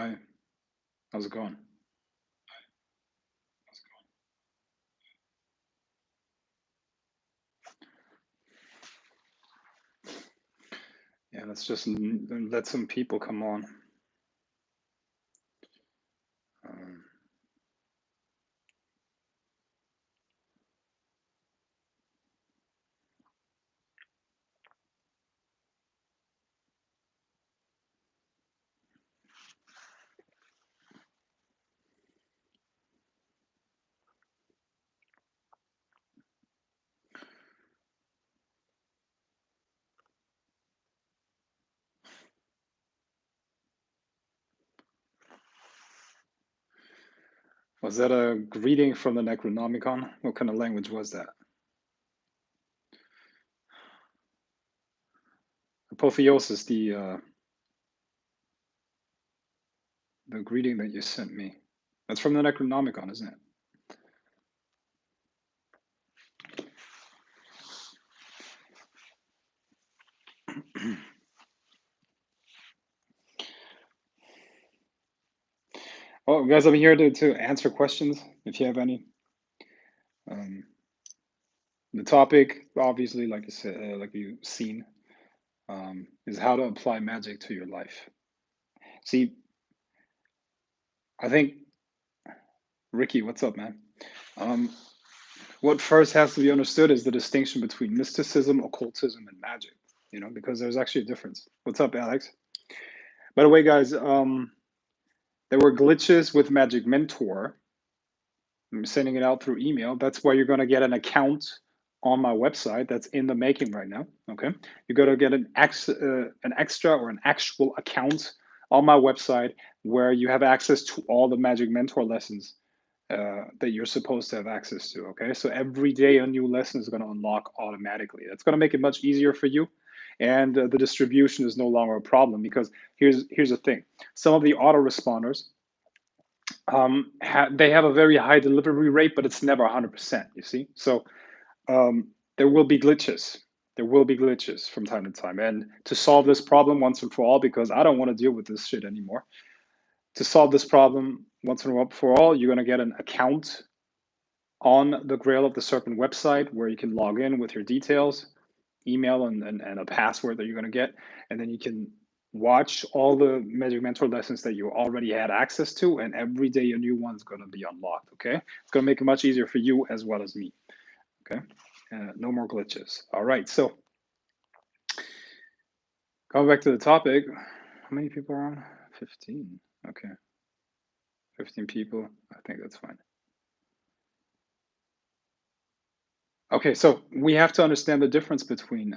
Hi, how's it going? Yeah, let's just let some people come on. Um, was that a greeting from the Necronomicon? What kind of language was that? Apotheosis, the greeting that you sent me. That's from the Necronomicon, isn't it? Oh, guys, I'm here to answer questions if you have any. Um, the topic, obviously, like you said, like you've seen, is how to apply magic to your life. See, I think Ricky, what's up, man? Um, what first has to be understood is the distinction between mysticism, occultism, and magic. Because there's actually a difference. What's up, Alex? By the way, guys, there were glitches with Magic Mentor. I'm sending it out through email. That's why you're going to get an account on my website. That's in the making right now. Okay, you're going to get an extra or an actual account on my website where you have access to all the Magic Mentor lessons that you're supposed to have access to. Okay, so every day a new lesson is going to unlock automatically. That's going to make it much easier for you, and the distribution is no longer a problem because here's the thing: some of the autoresponders they have a very high delivery rate, but it's never 100%. You see, so there will be glitches. There will be glitches from time to time, and to solve this problem once and for all, because I don't want to deal with this shit anymore. To solve this problem once and for all, you're going to get an account on the Grail of the Serpent website where you can log in with your details, email, and a password that you're going to get. And then you can watch all the Magic Mentor lessons that you already had access to. And every day a new one's going to be unlocked. Okay. It's going to make it much easier for you as well as me. Okay. No more glitches. All right. So going back to the topic, how many people are on? 15. Okay. 15 people. I think that's fine. Okay, so we have to understand the difference between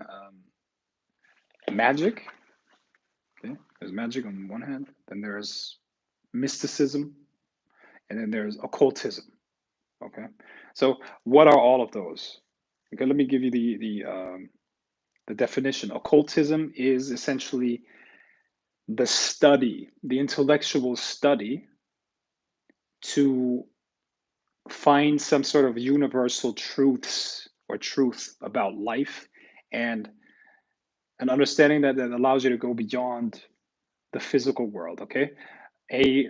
magic. Okay, there's magic on one hand, then there's mysticism, and then there's occultism. Okay, so what are all of those? Okay, let me give you the definition. Occultism is essentially the study, the intellectual study to find some sort of universal truths or truth about life and an understanding that allows you to go beyond the physical world. Okay, a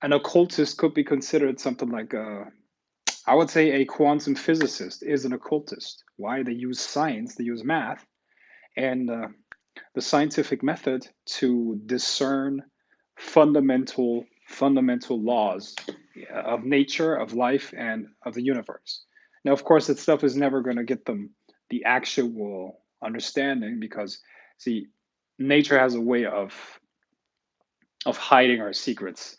an occultist could be considered something like I would say a quantum physicist is an occultist. Why? They use science, they use math, and the scientific method to discern fundamental laws of nature, of life, and of the universe. Now, of course, that stuff is never going to get them the actual understanding because, see, nature has a way of hiding our secrets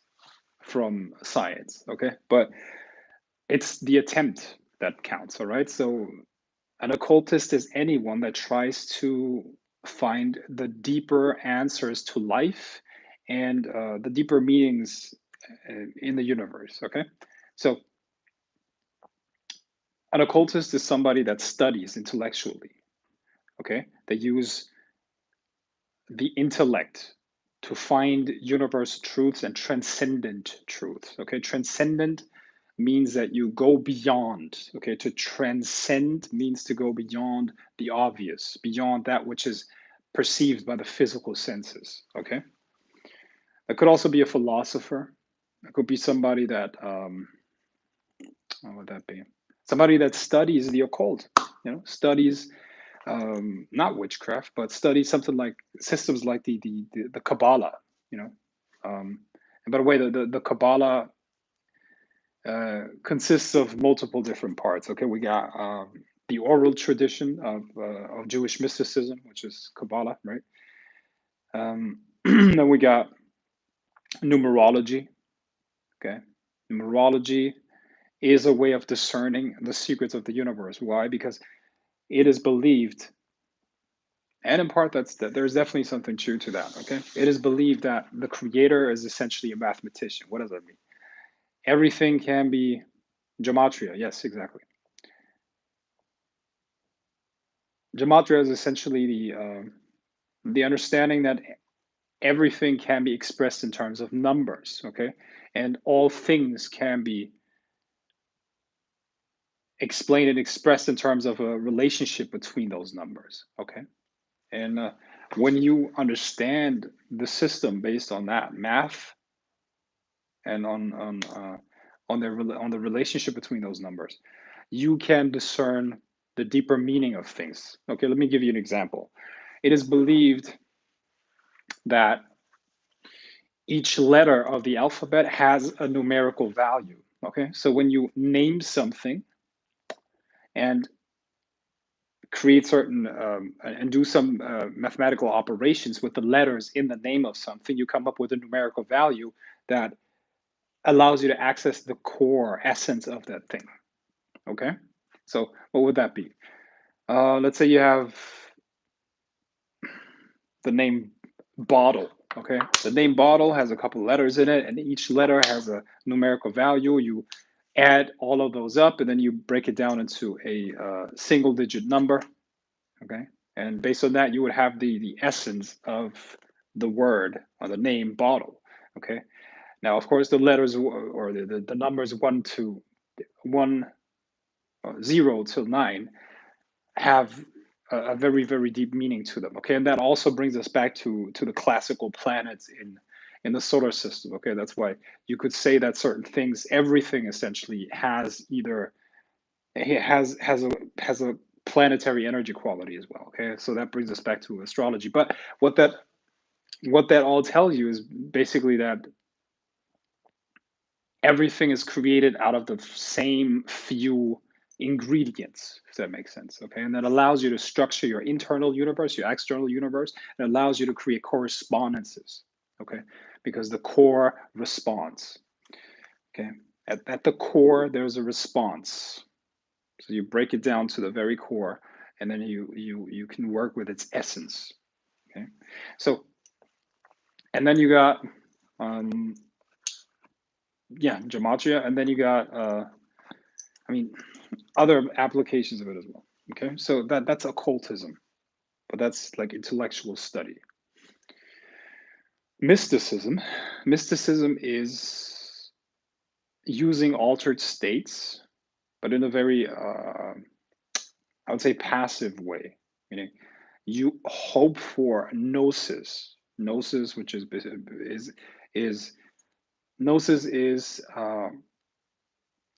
from science. Okay, but it's the attempt that counts. All right, so an occultist is anyone that tries to find the deeper answers to life and the deeper meanings in the universe. Okay, so an occultist is somebody that studies intellectually. Okay, they use the intellect to find universal truths and transcendent truths. Okay, transcendent means that you go beyond. Okay, to transcend means to go beyond the obvious, beyond that which is perceived by the physical senses. Okay, It could also be a philosopher. It could be somebody that what would that be? Somebody that studies the occult, studies not witchcraft, but studies something like systems like the Kabbalah, you know. And by the way, the Kabbalah consists of multiple different parts. Okay, we got the oral tradition of Jewish mysticism, which is Kabbalah, right? Then we got numerology. Okay, numerology is a way of discerning the secrets of the universe. Why? Because it is believed, and in part that there's definitely something true to that. Okay, it is believed that the creator is essentially a mathematician. What does that mean? Everything can be gematria. Yes, exactly. Gematria is essentially the understanding that everything can be expressed in terms of numbers. Okay, and all things can be explained and expressed in terms of a relationship between those numbers. Okay, and when you understand the system based on that math and on the relationship between those numbers, you can discern the deeper meaning of things. Okay, let me give you an example. It is believed that each letter of the alphabet has a numerical value. Okay, so when you name something and create certain and do some mathematical operations with the letters in the name of something, you come up with a numerical value that allows you to access the core essence of that thing. Okay, so what would that be? Let's say you have the name bottle. Okay, the name bottle has a couple letters in it, and each letter has a numerical value. You add all of those up, and then you break it down into a single digit number. Okay, and based on that, you would have the essence of the word or the name bottle. Okay, now of course the letters or the numbers 1 0 till 9 have a very very deep meaning to them. Okay, and that also brings us back to the classical planets in the solar system. Okay, that's why you could say that certain things, everything essentially has either it has a planetary energy quality as well. Okay, so that brings us back to astrology. But what that all tells you is basically that everything is created out of the same few ingredients, if that makes sense. Okay, and that allows you to structure your internal universe, your external universe, and allows you to create correspondences. Okay, because the core responds. Okay, at the core there's a response. So you break it down to the very core, and then you can work with its essence. Okay, so and then you got gematria, and then you got I mean other applications of it as well. Okay, so that's occultism, but that's like intellectual study. Mysticism is using altered states, but in a very I would say passive way, meaning you hope for gnosis. Gnosis, which is gnosis is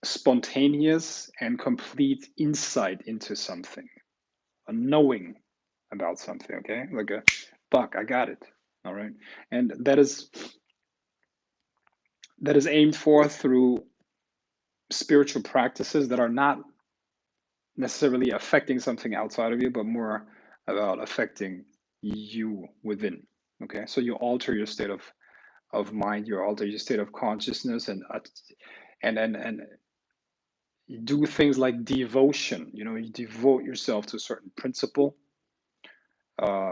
spontaneous and complete insight into something, a knowing about something. Okay, like a fuck, I got it. All right, and that is aimed for through spiritual practices that are not necessarily affecting something outside of you, but more about affecting you within. Okay, so you alter your state of mind, you alter your state of consciousness, and do things like devotion. You devote yourself to a certain principle.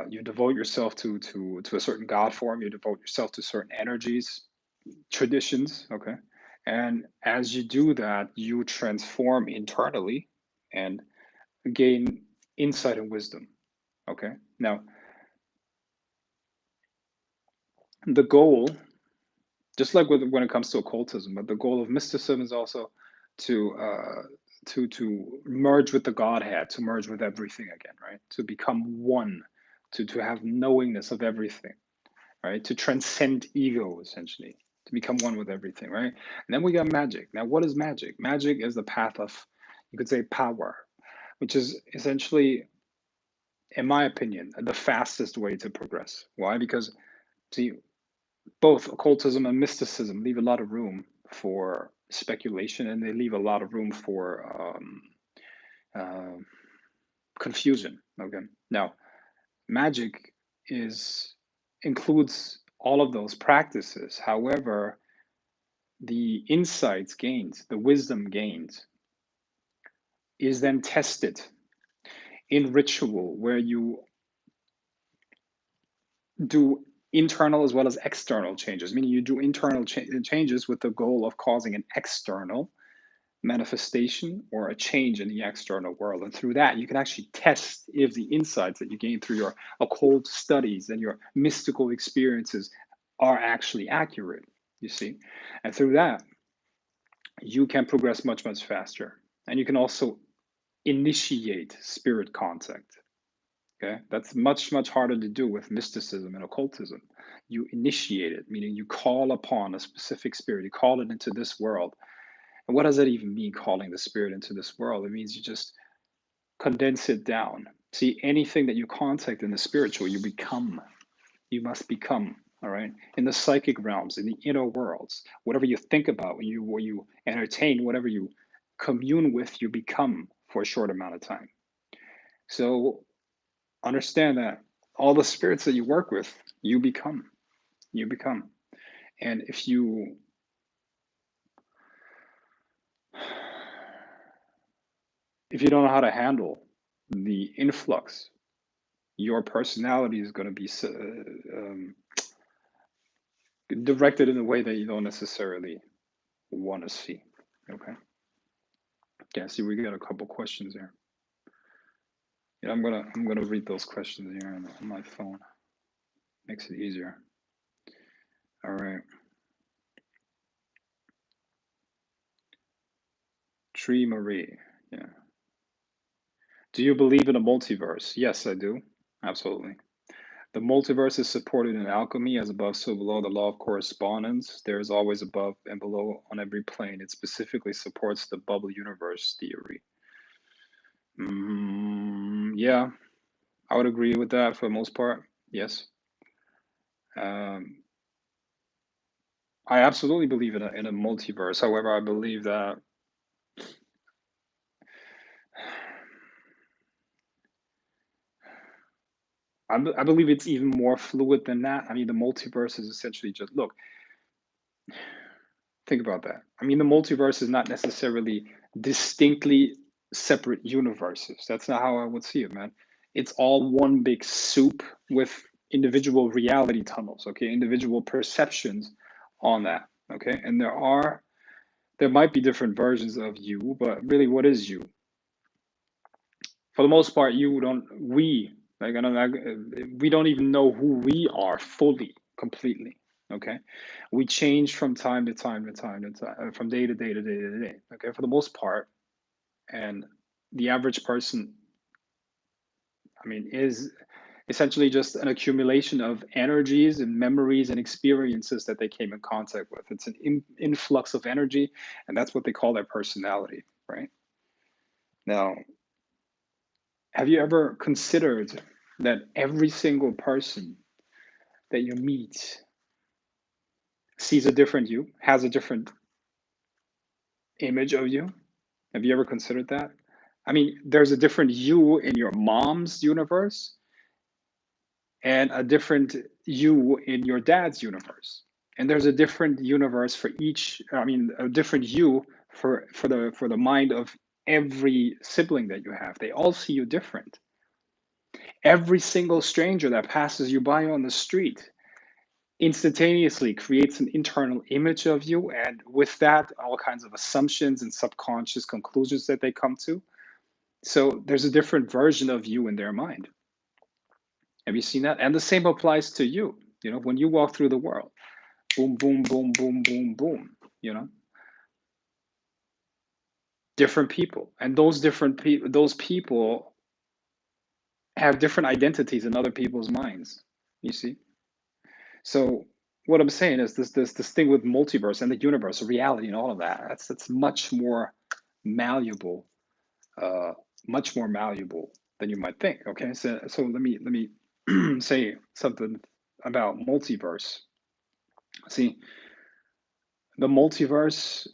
You devote yourself to a certain God form. You devote yourself to certain energies, traditions. Okay, and as you do that, you transform internally and gain insight and wisdom. Okay, now the goal, just like when it comes to occultism, but the goal of mysticism is also to to merge with the Godhead, to merge with everything again, right? To become one, to have knowingness of everything. right? To transcend ego, essentially, to become one with everything, right? And then we got magic. Now, what is magic? Magic is the path of, you could say, power, which is essentially, in my opinion, the fastest way to progress. Why? Because, see, both occultism and mysticism leave a lot of room for speculation, and they leave a lot of room for uh, confusion. Okay. Now, magic is includes all of those practices. However, the insights gained, the wisdom gained, is then tested in ritual, where you do internal as well as external changes, meaning you do internal changes with the goal of causing an external manifestation or a change in the external world. And through that, you can actually test if the insights that you gain through your occult studies and your mystical experiences are actually accurate, you see. And through that, you can progress much, much faster. And you can also initiate spirit contact. Okay, that's much, much harder to do with mysticism and occultism. You initiate it, meaning you call upon a specific spirit, you call it into this world. And what does that even mean, calling the spirit into this world? It means you just condense it down. See, anything that you contact in the spiritual, you become. You must become. All right. In the psychic realms, in the inner worlds, whatever you think about, when you entertain, whatever you commune with, you become for a short amount of time. So understand that all the spirits that you work with, you become. You become. And if you don't know how to handle the influx, your personality is going to be directed in a way that you don't necessarily want to see. Okay. Yeah. See, we got a couple questions here. Yeah, I'm gonna read those questions here on my phone. Makes it easier. All right. Tree Marie. Yeah. Do you believe in a multiverse? Yes, I do. Absolutely. The multiverse is supported in alchemy as above, so below, the law of correspondence. There is always above and below on every plane. It specifically supports the bubble universe theory. Yeah, I would agree with that for the most part. Yes. Um, I absolutely believe in a multiverse. However, I believe that I believe it's even more fluid than that. I mean, the multiverse is essentially just look, think about that. I mean, the multiverse is not necessarily distinctly separate universes. That's not how I would see it, man. It's all one big soup with individual reality tunnels, okay? Individual perceptions on that, okay? And there might be different versions of you, but really, what is you? For the most part, you don't, we, like, I don't, we don't even know who we are fully, completely. Okay, we change from time to time to time to time, from day to day to day to day. Okay, for the most part, and the average person, I mean, is essentially just an accumulation of energies and memories and experiences that they came in contact with. It's an influx of energy, and that's what they call their personality, right? Now, have you ever considered that every single person that you meet sees a different you, has a different image of you? Have you ever considered that? I mean, there's a different you in your mom's universe and a different you in your dad's universe. And there's a different universe for each, I mean, a different you for the mind of every sibling that you have. They all see you different. Every single stranger that passes you by on the street instantaneously creates an internal image of you, and with that, all kinds of assumptions and subconscious conclusions that they come to. So there's a different version of you in their mind. Have you seen that? And the same applies to you. You know, when you walk through the world, boom, boom, boom, boom, boom, boom. You know, different people, and those different people, those people have different identities in other people's minds. You see, So what I'm saying is this thing with multiverse and the universe, reality, and all of that. That's much more malleable, uh, much more malleable than you might think. Okay, so let me say something about multiverse. See, the multiverse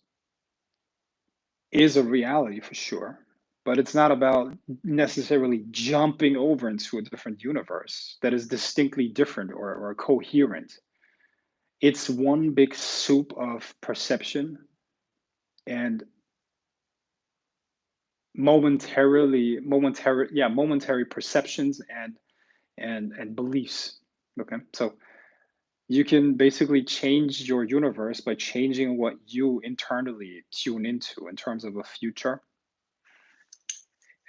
is a reality for sure, but it's not about necessarily jumping over into a different universe that is distinctly different or coherent. It's one big soup of perception and momentary perceptions and beliefs. Okay, so you can basically change your universe by changing what you internally tune into in terms of a future,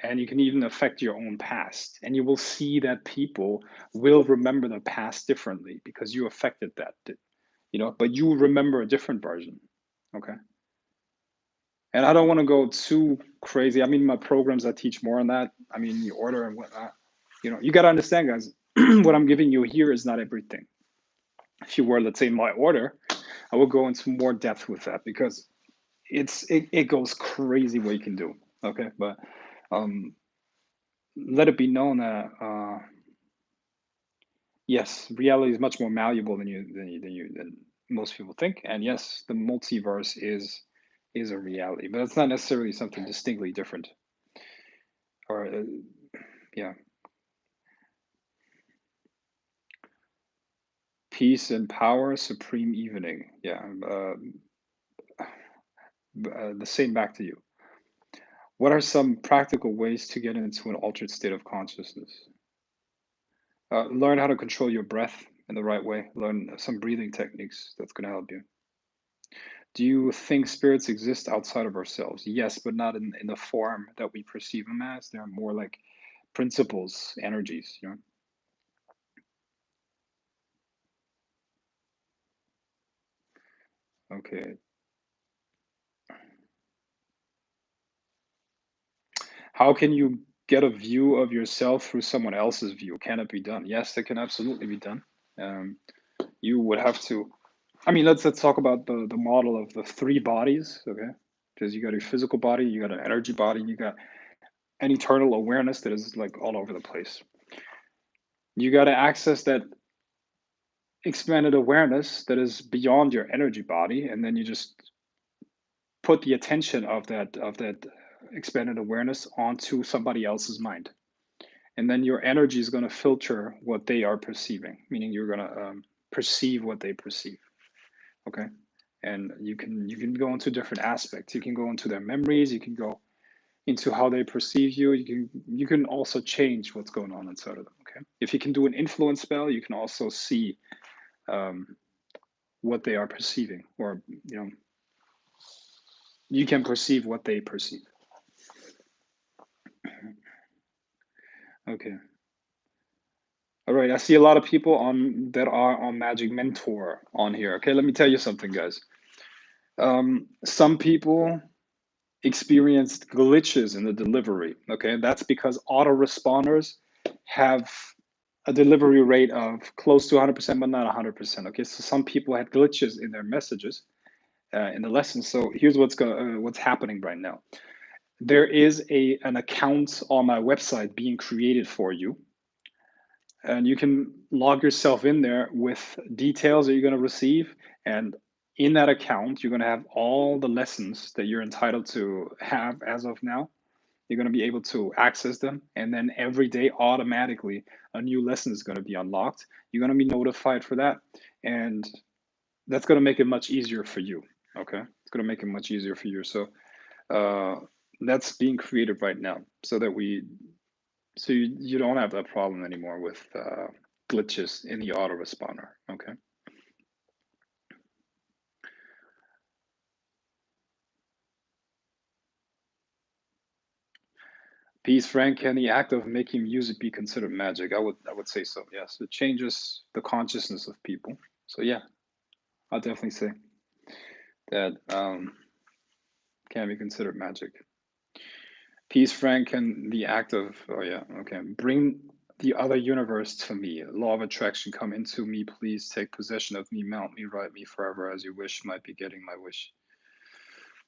and you can even affect your own past, and you will see that people will remember the past differently because you affected that, but you remember a different version. Okay, and I don't want to go too crazy. I mean, my programs I teach more on that. I mean, the order and whatnot. You got to understand, guys. What I'm giving you here is not everything. If you were, let's say, my order, I will go into more depth with that because it goes crazy what you can do. Okay, but um, let it be known that yes, reality is much more malleable than most people think, and yes, the multiverse is a reality, but it's not necessarily something distinctly different. Or yeah, peace and power, supreme evening. Yeah, the same back to you. What are some practical ways to get into an altered state of consciousness? Learn how to control your breath in the right way. Learn some breathing techniques. That's going to help you. Do you think spirits exist outside of ourselves? Yes, but not in the form that we perceive them as. They're more like principles, energies, Okay. How can you get a view of yourself through someone else's view? Can it be done? Yes, it can absolutely be done. Um, you would have to. I mean, let's talk about the model of the three bodies, okay? Because you got a physical body, you got an energy body, you got an eternal awareness that is like all over the place. You got to access that expanded awareness that is beyond your energy body, and then you just put the attention of that expanded awareness onto somebody else's mind, and then your energy is going to filter what they are perceiving, meaning you're going to perceive what they perceive. Okay, and you can go into different aspects. You can go into their memories. You can go into how they perceive you. You can also change what's going on inside of them. Okay, if you can do an influence spell, you can also see um, what they are perceiving, or you can perceive what they perceive. Okay. All right. I see a lot of people on that are on Magic Mentor on here. Okay, let me tell you something, guys. Some people experienced glitches in the delivery. Okay, that's because autoresponders have a delivery rate of close to 100%, but not 100%. Okay, so some people had glitches in their messages in the lesson. So here's what's happening right now. There is an account on my website being created for you, and you can log yourself in there with details that you're going to receive. And in that account, you're going to have all the lessons that you're entitled to have as of now. You're going to be able to access them. And then every day, automatically, a new lesson is going to be unlocked. You're going to be notified for that. And that's going to make it much easier for you. Okay. It's going to make it much easier for you. So uh, that's being created right now so that you don't have that problem anymore with glitches in the autoresponder. Okay. Peace, Frank. Can the act of making music be considered magic? I would say so. Yes, it changes the consciousness of people. So yeah, I'll definitely say that can be considered magic. Peace, Frank. Can the act of oh yeah okay the other universe to me. Law of attraction, come into me, please take possession of me, mount me, ride me forever as you wish. Might be getting my wish.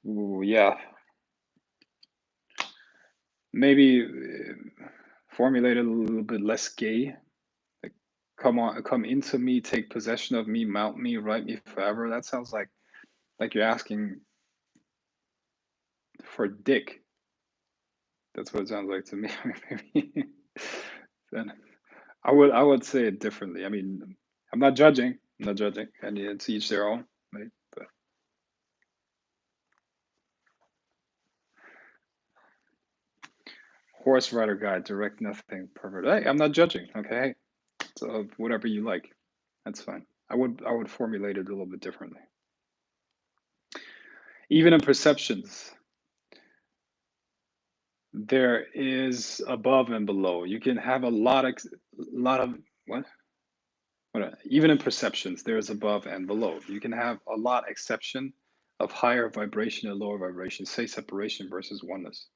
Ooh, yeah. Maybe formulate it a little bit less gay. Like, come into me, take possession of me, mount me, ride me forever. That sounds like you're asking for dick. That's what it sounds like to me. Maybe then I would say it differently. I mean, I'm not judging. I'm not judging, and it's each their own. Right? But horse rider guide, direct nothing, pervert. Hey, I'm not judging. Okay, so whatever you like, that's fine. I would formulate it a little bit differently. Even in perceptions, there is above and below. You can have a lot of what? Even in perceptions, there is above and below. You can have a lot exception of higher vibration and lower vibration, say separation versus oneness.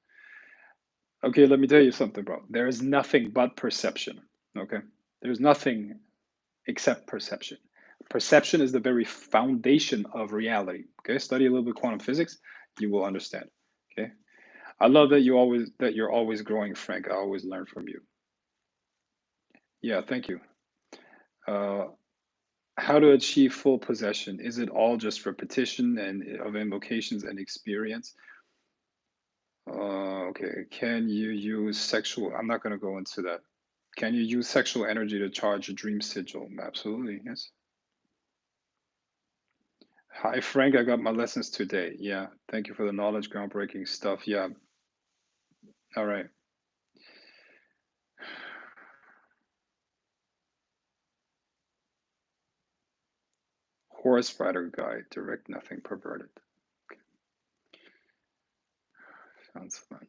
Okay, let me tell you something, bro. There is nothing but perception. Okay, there's nothing except perception. Perception is the very foundation of reality. Okay, study a little bit quantum physics, you will understand. Okay, I love that you're always growing, Frank. I always learn from you. Yeah, thank you. Uh, how to achieve full possession? Is it all just repetition and of invocations and experience? Okay, can you use sexual? I'm not going to go into that. Can you use sexual energy to charge a dream sigil? Absolutely, yes. Hi, Frank. I got my lessons today. Yeah, thank you for the knowledge, groundbreaking stuff. Yeah, all right. Horse rider guide, direct nothing perverted. Okay, sounds fun.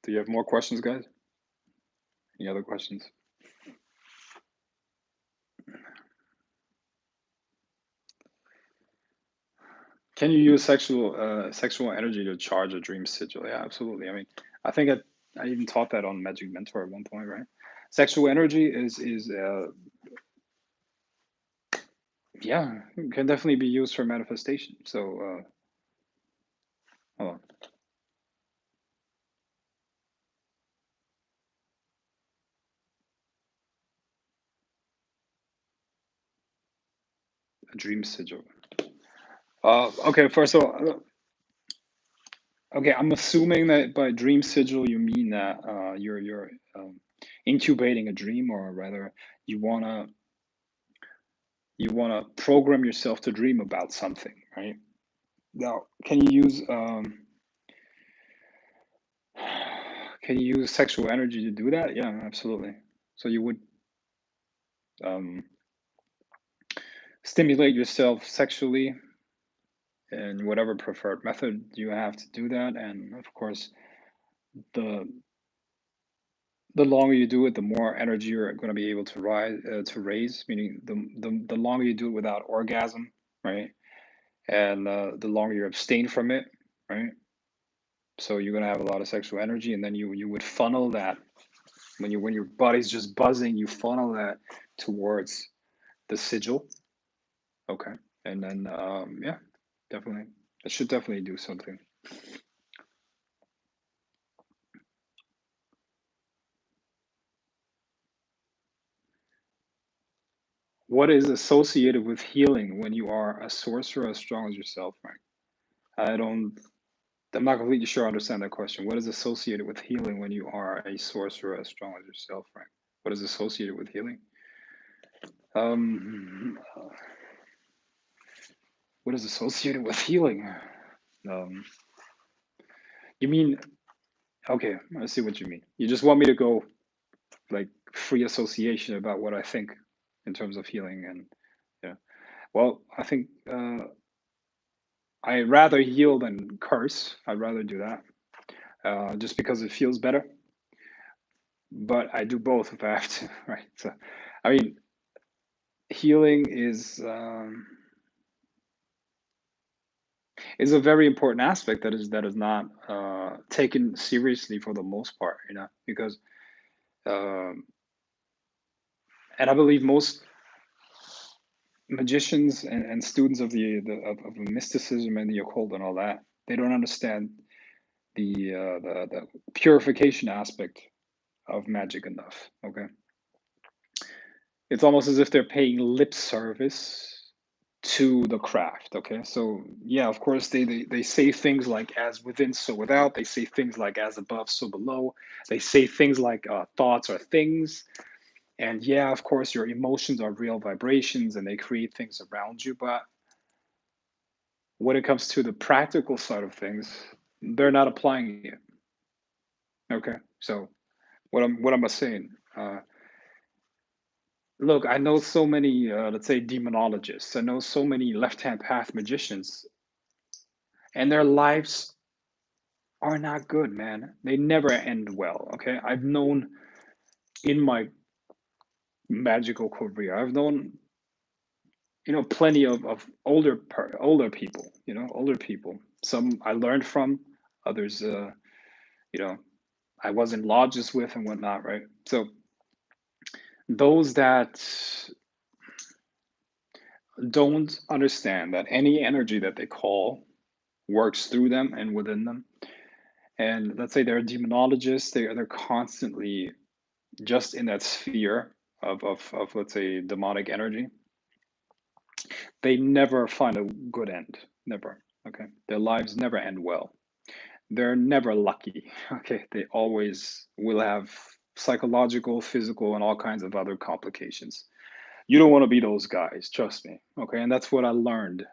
Do you have more questions, guys? Any other questions? Can you use sexual energy to charge a dream sigil? Yeah, absolutely. I mean, I think I even taught that on Magic Mentor at one point, right? Sexual energy is yeah, can definitely be used for manifestation. So hold on. A dream sigil. Okay, first of all, okay, I'm assuming that by dream sigil you mean that you're incubating a dream, or rather, you wanna program yourself to dream about something, right? Now, can you use sexual energy to do that? Yeah, absolutely. So you would um, stimulate yourself sexually in whatever preferred method you have to do that, and of course, the the longer you do it, the more energy you're going to be able to raise. Meaning, the longer you do it without orgasm, right? And the longer you abstain from it, right? So you're going to have a lot of sexual energy, and then you would funnel that when your body's just buzzing, you funnel that towards the sigil. Okay, and then yeah, definitely, it should definitely do something. What is associated with healing when you are a sorcerer as strong as yourself, Frank? I don't. I'm not completely sure I understand that question. What is associated with healing when you are a sorcerer as strong as yourself, Frank? What is associated with healing? Um, what is associated with healing? Um, you mean okay? I see what you mean. You just want me to go like free association about what I think in terms of healing, and yeah. Well, I think I rather heal than curse. I'd rather do that just because it feels better. But I do both if I have to, right? So, I mean, healing is is a very important aspect that is not taken seriously for the most part, because um, and I believe most magicians and students of of mysticism and the occult and all that, they don't understand the purification aspect of magic enough. Okay, it's almost as if they're paying lip service to the craft. Okay, so yeah, of course they say things like as within so without. They say things like as above so below. They say things like thoughts are things. And yeah, of course, your emotions are real vibrations and they create things around you. But when it comes to the practical side of things, they're not applying it. Okay, so what am I saying? Look, I know so many, let's say, demonologists. I know so many left-hand path magicians, and their lives are not good, man. They never end well. Okay, I've known in my magical career, I've known plenty of older people, older people. Some I learned from, others, you know, I was in lodges with and whatnot, right? So those that don't understand that any energy that they call works through them and within them, and let's say they're a demonologist, they're constantly just in that sphere of let's say demonic energy. They never find a good end, never. Okay, their lives never end well. They're never lucky. Okay, they always will have psychological, physical, and all kinds of other complications. You don't want to be those guys, trust me. Okay, and that's what I learned.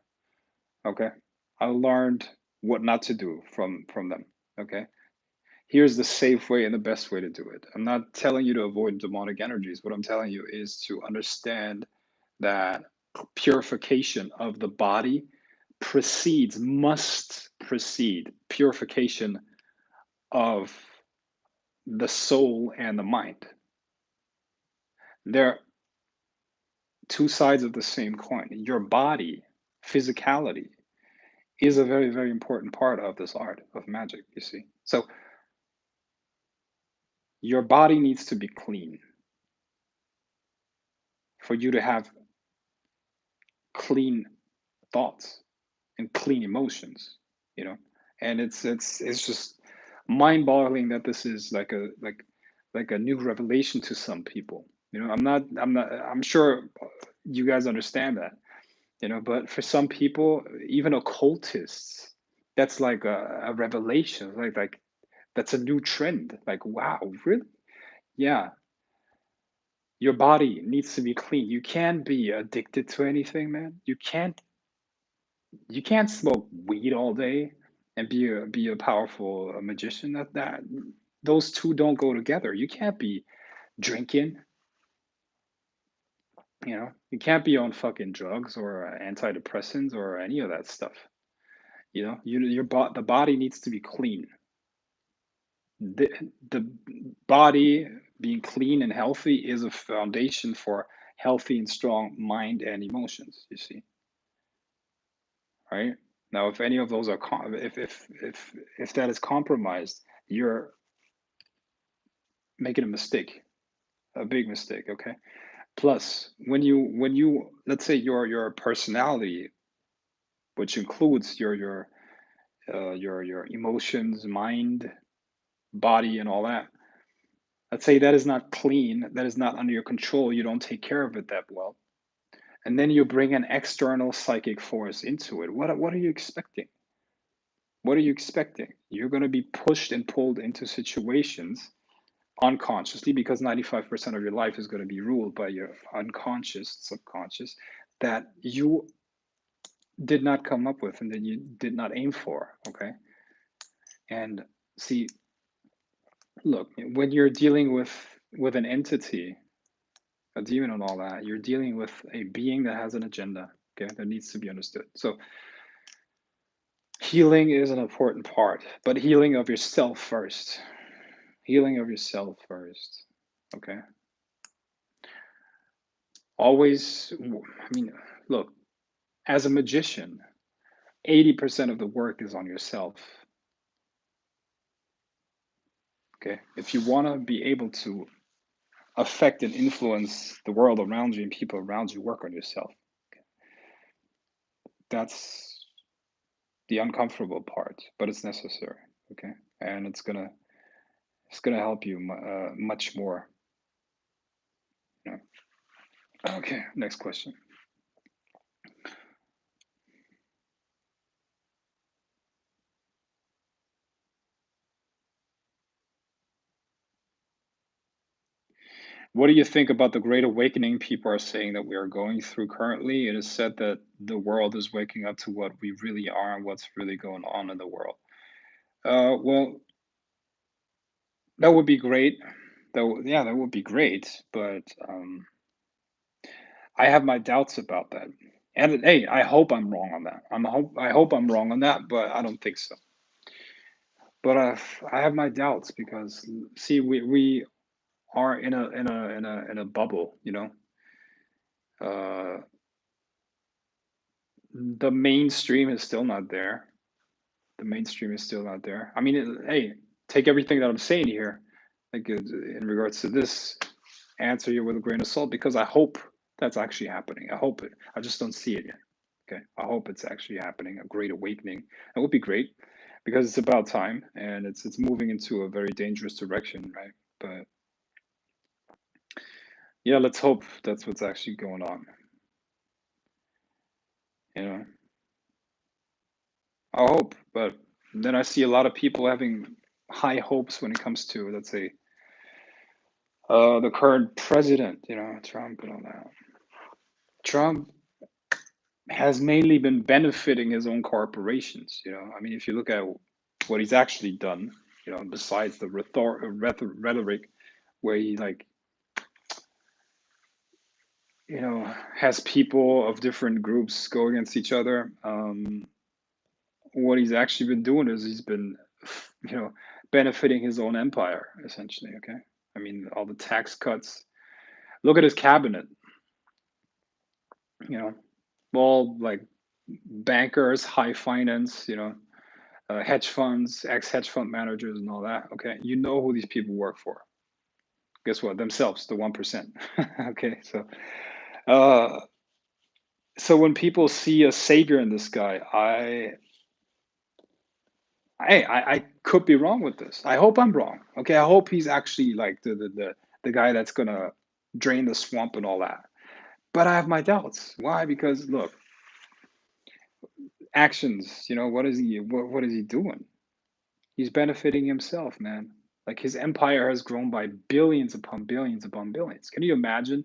Okay, I learned what not to do from them. Okay, here's the safe way and the best way to do it. I'm not telling you to avoid demonic energies. What I'm telling you is to understand that purification of the body must precede purification of the soul and the mind. They're two sides of the same coin. Your body, physicality, is a very, very important part of this art of magic, you see. So your body needs to be clean for you to have clean thoughts and clean emotions, you know. And it's just mind-boggling that this is like a new revelation to some people. I'm sure you guys understand that, but for some people, even occultists, that's like a revelation, like that's a new trend. Like, wow, really? Yeah, your body needs to be clean. You can't be addicted to anything, man. You can't smoke weed all day and be a powerful magician. That those two don't go together. You can't be drinking. You can't be on fucking drugs or antidepressants or any of that stuff. The body needs to be clean. The body being clean and healthy is a foundation for healthy and strong mind and emotions. You see, right? Now, if any of those are if that is compromised, you're making a mistake, a big mistake. Okay. Plus, when you let's say your personality, which includes your emotions, mind, body, and all that. Let's say that is not clean, that is not under your control, you don't take care of it that well. And then you bring an external psychic force into it. What are you expecting? What are you expecting? You're going to be pushed and pulled into situations unconsciously because 95% of your life is going to be ruled by your unconscious, subconscious, that you did not come up with and that you did not aim for. Okay. And see, look, when you're dealing with an entity, a demon and all that, you're dealing with a being that has an agenda, okay, that needs to be understood. So healing is an important part, but healing of yourself first. Healing of yourself first. Okay. Always, I mean, look, as a magician, 80% of the work is on yourself. Okay, if you want to be able to affect and influence the world around you and people around you, work on yourself. That's the uncomfortable part, but it's necessary. Okay, and it's gonna help you much more. You know? Okay, next question. What do you think about the Great Awakening people are saying that we are going through currently? It is said that the world is waking up to what we really are and what's really going on in the world. Well, that would be great. Yeah, that would be great. But I have my doubts about that. And hey, I hope I'm wrong on that. I hope I'm wrong on that, but I don't think so. But I have my doubts because see, we are in a bubble, you know. Uh, the mainstream is still not there. The mainstream is still not there. I mean, hey, take everything that I'm saying here, like in regards to this, answer you with a grain of salt because I hope that's actually happening. I hope it. I just don't see it yet. Okay, I hope it's actually happening. A great awakening. That would be great because it's about time and it's moving into a very dangerous direction, right? But yeah, let's hope that's what's actually going on. You know, I hope, but then I see a lot of people having high hopes when it comes to, let's say, the current president, you know, Trump and all that. Trump has mainly been benefiting his own corporations. You know, I mean, if you look at what he's actually done, you know, besides the rhetoric, where he like, you know, has people of different groups go against each other. What he's actually been doing is he's been, you know, benefiting his own empire essentially. Okay, I mean, all the tax cuts. Look at his cabinet. You know, all like bankers, high finance. You know, hedge funds, ex hedge fund managers, and all that. Okay, you know who these people work for. Guess what? Themselves, the 1%. Okay, uh, so when people see a savior in this guy, I could be wrong with this. I hope I'm wrong. Okay, I hope he's actually like the guy that's gonna drain the swamp and all that. But I have my doubts. Why? Because look, actions. You know, what is he doing? He's benefiting himself, man. Like his empire has grown by billions upon billions upon billions. Can you imagine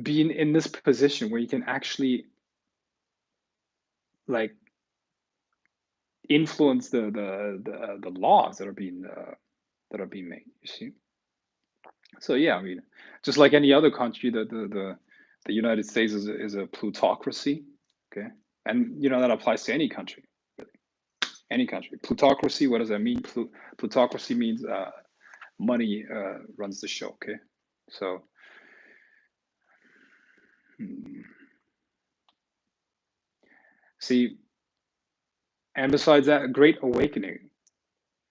being in this position where you can actually like influence the laws that are being made? You see? So yeah, I mean, just like any other country, the United States is a plutocracy. Okay, and you know that applies to any country, really. Any country. Plutocracy. What does that mean? Plutocracy means money runs the show. Okay, so hmm, see, and besides that, a great awakening.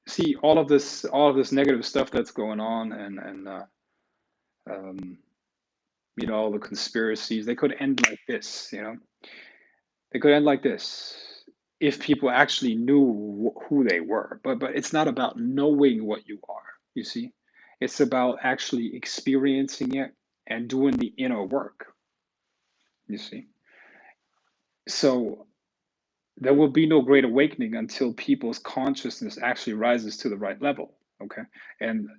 See, all of this negative stuff that's going on, and um, you know, all the conspiracies. They could end like this. You know, they could end like this if people actually knew who they were. But it's not about knowing what you are. You see, it's about actually experiencing it and doing the inner work. You see, so there will be no great awakening until people's consciousness actually rises to the right level. Okay, and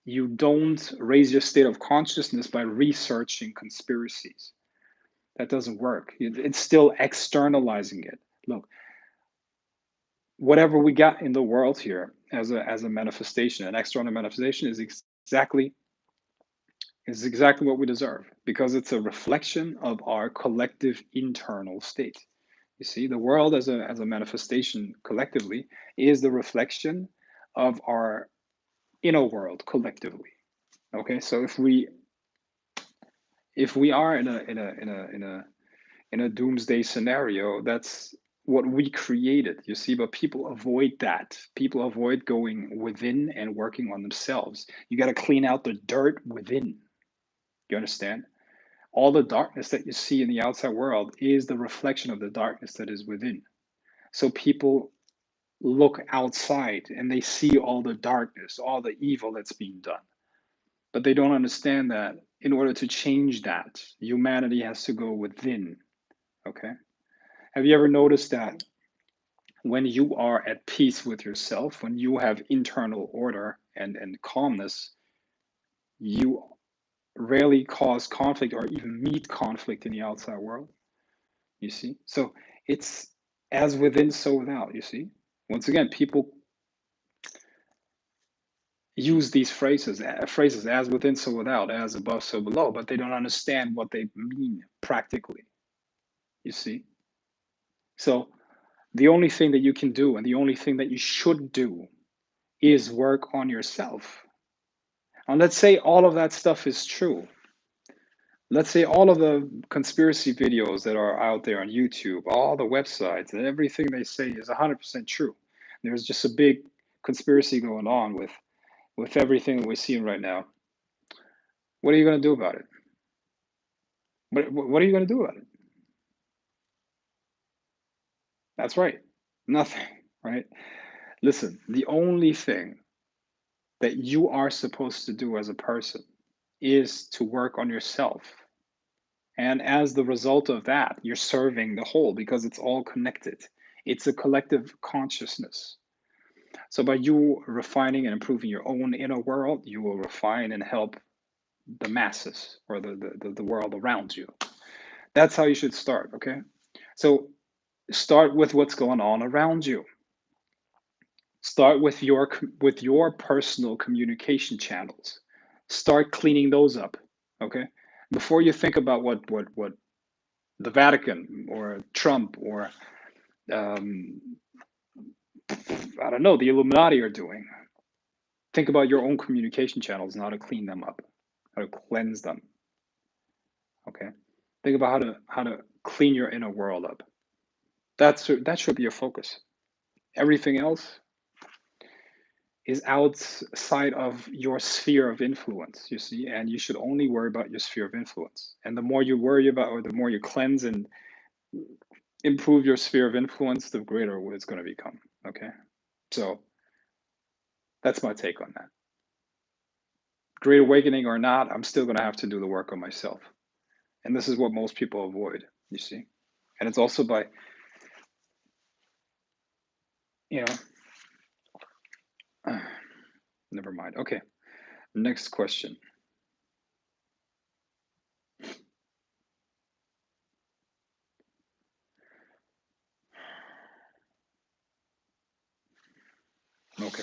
you don't raise your state of consciousness by researching conspiracies. That doesn't work. It's still externalizing it. Look, whatever we got in the world here as a manifestation, an external manifestation is exactly what we deserve because it's a reflection of our collective internal state. You see, the world as a manifestation collectively is the reflection of our inner world collectively. Okay, so if we are in a in a doomsday scenario, that's what we created, you see. But people avoid that. People avoid going within and working on themselves. You got to clean out the dirt within. You understand? All the darkness that you see in the outside world is the reflection of the darkness that is within. So people look outside and they see all the darkness, all the evil that's being done. But they don't understand that in order to change that, humanity has to go within. Okay? Have you ever noticed that when you are at peace with yourself, when you have internal order and calmness, you rarely cause conflict or even meet conflict in the outside world? You see? So it's as within, so without, you see? Once again, people use these phrases as within, so without, as above, so below, but they don't understand what they mean practically, you see? So the only thing that you can do and the only thing that you should do is work on yourself. And let's say all of that stuff is true. Let's say all of the conspiracy videos that are out there on YouTube, all the websites, and everything they say is 100% true. There's just a big conspiracy going on with everything that we're seeing right now. What are you going to do about it? What are you going to do about it? That's right. Nothing, right? Listen, the only thing that you are supposed to do as a person is to work on yourself. And as the result of that, you're serving the whole because it's all connected. It's a collective consciousness. So by you refining and improving your own inner world, you will refine and help the masses or the world around you. That's how you should start, okay? So start with what's going on around you. Start with your personal communication channels. Start cleaning those up, okay? Before you think about what the Vatican or Trump or um, I don't know, the Illuminati are doing. Think about your own communication channels and how to clean them up, how to cleanse them. Okay. Think about how to clean your inner world up. That should be your focus. Everything else is outside of your sphere of influence, you see, and you should only worry about your sphere of influence. And the more you worry about, or the more you cleanse and improve your sphere of influence, the greater it's going to become. Okay. So that's my take on that. Great awakening or not, I'm still going to have to do the work on myself. And this is what most people avoid, you see. And it's also by, you know, never mind. Okay. Next question. Okay.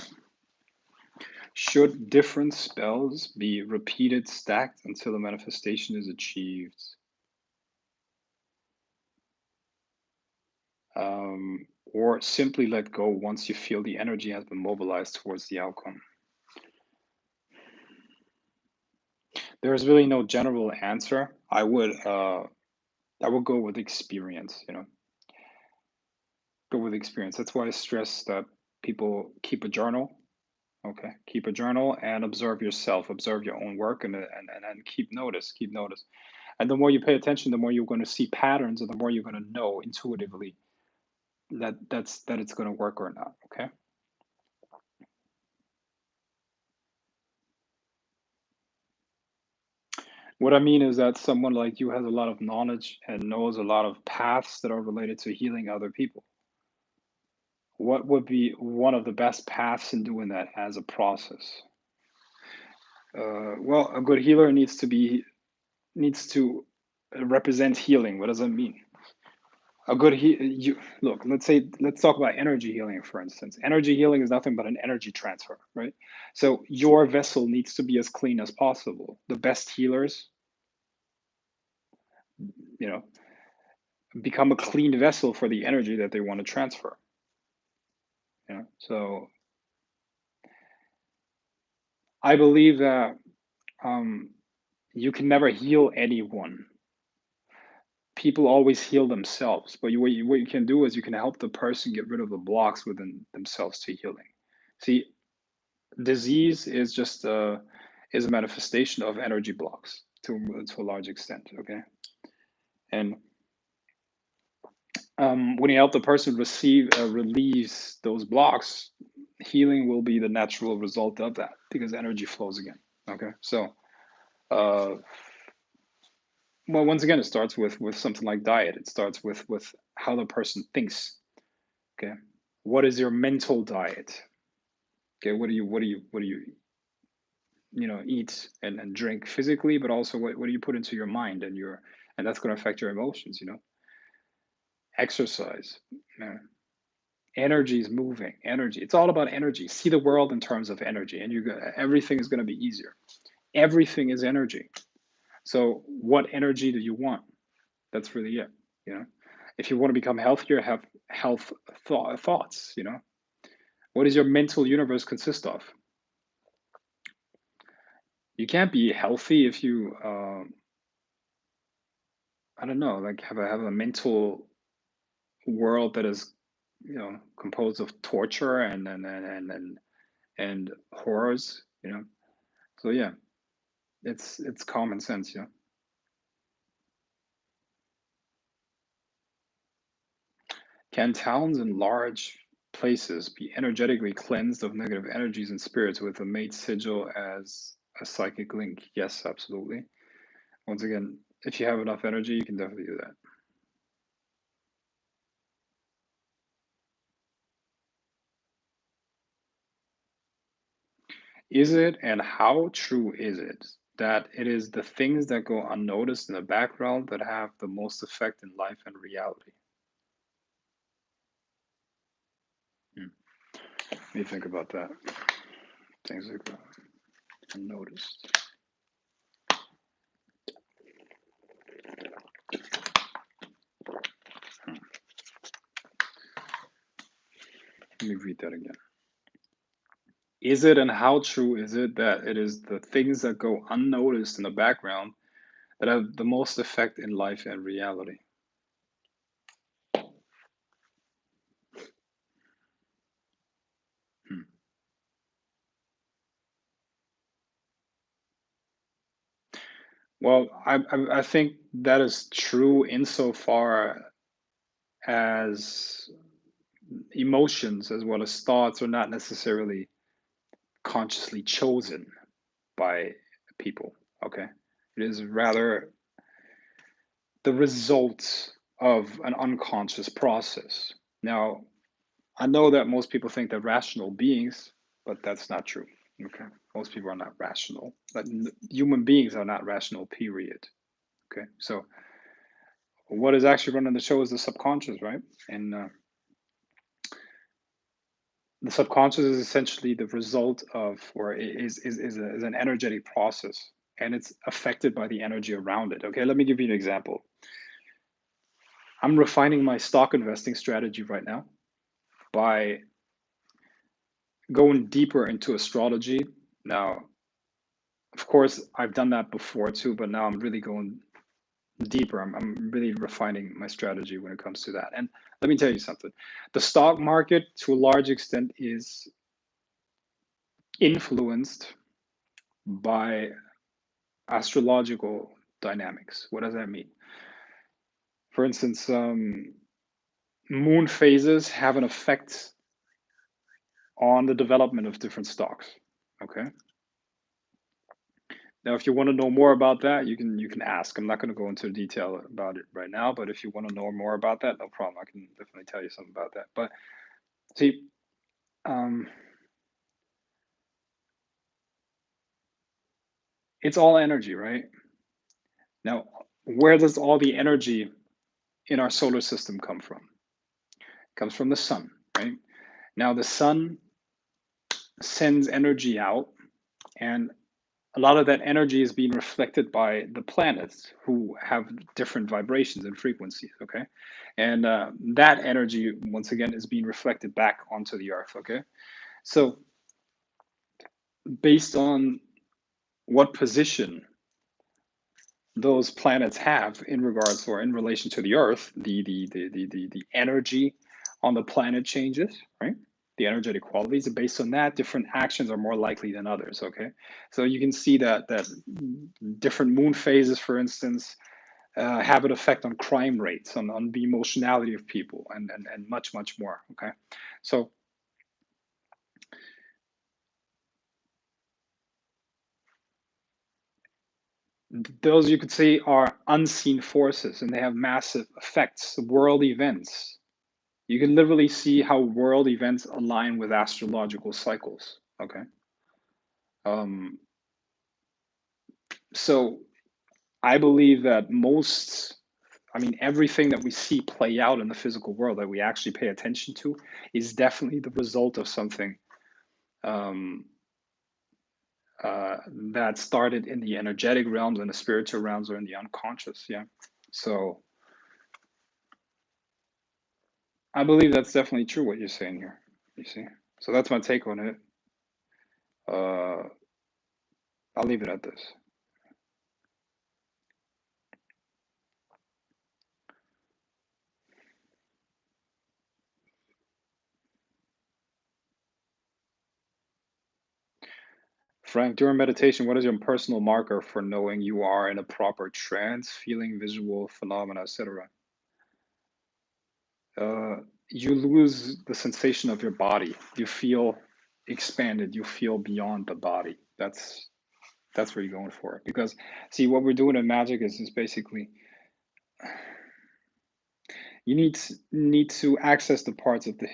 Should different spells be repeated, stacked until the manifestation is achieved? Or simply let go once you feel the energy has been mobilized towards the outcome? There's really no general answer. I would go with experience, go with experience. That's why I stress that people keep a journal. Okay, keep a journal and observe yourself, observe your own work, and keep notice, keep notice. And the more you pay attention, the more you're going to see patterns, and the more you're going to know intuitively that it's going to work or not. Okay. What I mean is that someone like you has a lot of knowledge and knows a lot of paths that are related to healing other people. What would be one of the best paths in doing that as a process? Well, a good healer needs to represent healing. What does that mean? A good you look. Let's talk about energy healing, for instance. Energy healing is nothing but an energy transfer, right? So your vessel needs to be as clean as possible. The best healers, you know, become a clean vessel for the energy that they want to transfer. So I believe that um, you can never heal anyone. people always heal themselves, but what you can do is you can help the person get rid of the blocks within themselves to healing. See, disease is a manifestation of energy blocks to a large extent. Okay, and when you help the person release those blocks, healing will be the natural result of that because energy flows again. Okay, so uh, well, once again, it starts with something like diet. It starts with how the person thinks. Okay, what is your mental diet? Okay, what do you eat and drink physically, but also what do you put into your mind and that's going to affect your emotions. Exercise. uh, Energy is moving. Energy. It's all about energy. See the world in terms of energy, and everything is going to be easier. Everything is energy. So, what energy do you want? That's really it. You know, if you want to become healthier, have thoughts. What does your mental universe consist of? You can't be healthy if you, I don't know, like have a mental world that is, composed of torture and horrors. So yeah, it's common sense. Can towns and large places be energetically cleansed of negative energies and spirits with a mate sigil as a psychic link? Yes, absolutely. Once again, if you have enough energy, you can definitely do that. Is it and how true is it that it is the things that go unnoticed in the background that have the most effect in life and reality? Hmm. Let me think about that. Things that go unnoticed. Hmm. Let me read that again. Is it and how true is it that it is the things that go unnoticed in the background that have the most effect in life and reality? Hmm. Well, I think that is true insofar as emotions as well as thoughts are not necessarily consciously chosen by people. Okay. It is rather the result of an unconscious process. Now, I know that most people think they're rational beings, but that's not true. Okay. Most people are not rational. But human beings are not rational, period. Okay. So, what is actually running the show is the subconscious, right? And the subconscious is essentially the result of, or is an energetic process, and it's affected by the energy around it. Okay. Let me give you an example. I'm refining my stock investing strategy right now by going deeper into astrology. Now, of course, I've done that before too, but now I'm really going deeper. I'm really refining my strategy when it comes to that. And let me tell you something, the stock market, to a large extent, is influenced by astrological dynamics. What does that mean? For instance, moon phases have an effect on the development of different stocks. Okay. Now, if you want to know more about that, you can ask. I'm not going to go into detail about it right now, but if you want to know more about that, no problem. I can definitely tell you something about that. But see, um, it's all energy, right? Now, where does all the energy in our solar system come from? It comes from the sun, right? Now, the sun sends energy out, and a lot of that energy is being reflected by the planets who have different vibrations and frequencies. Okay. And that energy, once again, is being reflected back onto the earth. Okay. So, based on what position those planets have in regards or in relation to the Earth, the energy on the planet changes, right? The energetic qualities, and based on that, different actions are more likely than others. Okay, so you can see that different moon phases, for instance, have an effect on crime rates, on the emotionality of people, and much more. Okay, so those you could say are unseen forces, and they have massive effects, world events. You can literally see how world events align with astrological cycles. Okay, um, so I believe that I mean, everything that we see play out in the physical world that we actually pay attention to is definitely the result of something um, that started in the energetic realms and the spiritual realms or in the unconscious. Yeah. So I believe that's definitely true what you're saying here. You see. So that's my take on it. Uh, I'll leave it at this. Frank, during meditation, what is your personal marker for knowing you are in a proper trance, feeling visual phenomena, etc.? Uh, you lose the sensation of your body. You feel expanded. You feel beyond the body. That's what you're going for. Because see, what we're doing in magic is basically you need to access the parts of the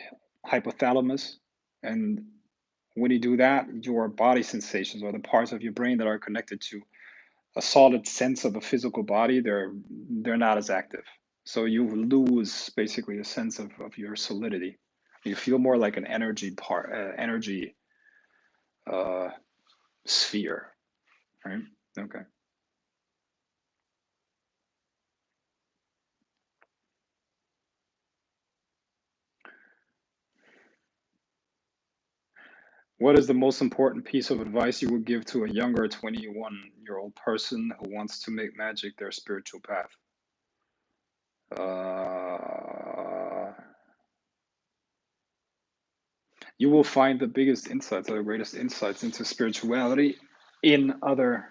hypothalamus, and when you do that, your body sensations or the parts of your brain that are connected to a solid sense of a physical body, they're not as active. So you lose basically a sense of your solidity. You feel more like an energy uh, sphere, right? Okay. What is the most important piece of advice you would give to a younger 21-year-old person who wants to make magic their spiritual path? Uh, you will find the biggest insights or the greatest insights into spirituality in other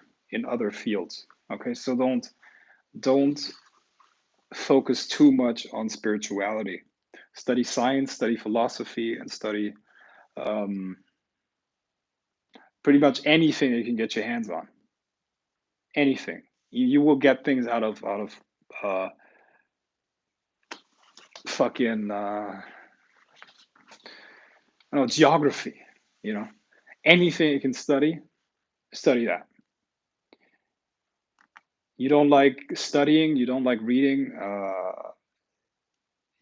fields. Okay, so don't focus too much on spirituality. Study science, study philosophy, and study um, pretty much anything you can get your hands on. Anything. You will get things out of uh, fucking I don't know, geography. You know, anything you can study, study that. You don't like studying, you don't like reading.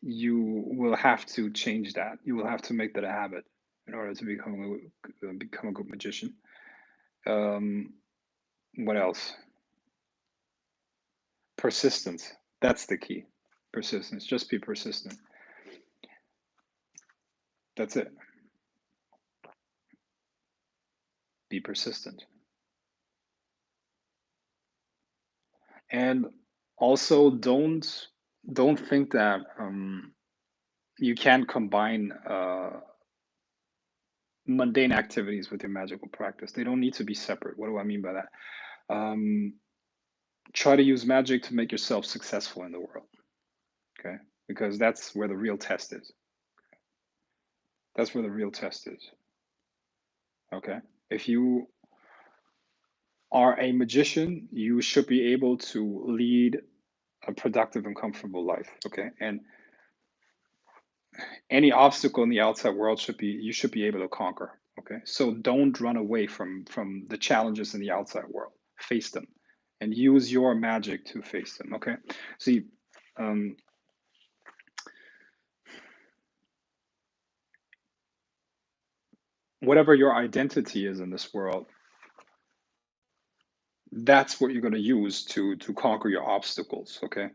You will have to change that. You will have to make that a habit in order to become a good magician. Um, what else? Persistence. That's the key. Persistence. Just be persistent. That's it. Be persistent. And also don't think that you can combine mundane activities with your magical practice. They don't need to be separate. What do I mean by that? Um, try to use magic to make yourself successful in the world. Okay, because that's where the real test is. That's where the real test is. Okay, if you are a magician, you should be able to lead a productive and comfortable life. Okay, and any obstacle in the outside world should be you should be able to conquer. Okay, so don't run away from the challenges in the outside world. Face them, and use your magic to face them. Okay, see, um, whatever your identity is in this world, that's what you're going to use to conquer your obstacles. Okay,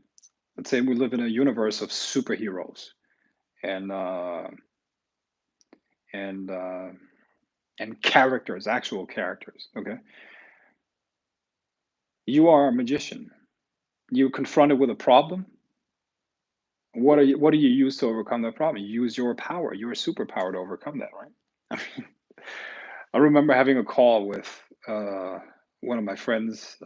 let's say we live in a universe of superheroes and uh, and uh, and characters, actual characters. Okay, you are a magician. you confronted with a problem. What do you use to overcome that problem? You use your power, your superpower to overcome that, right? I mean, I remember having a call with one of my friends,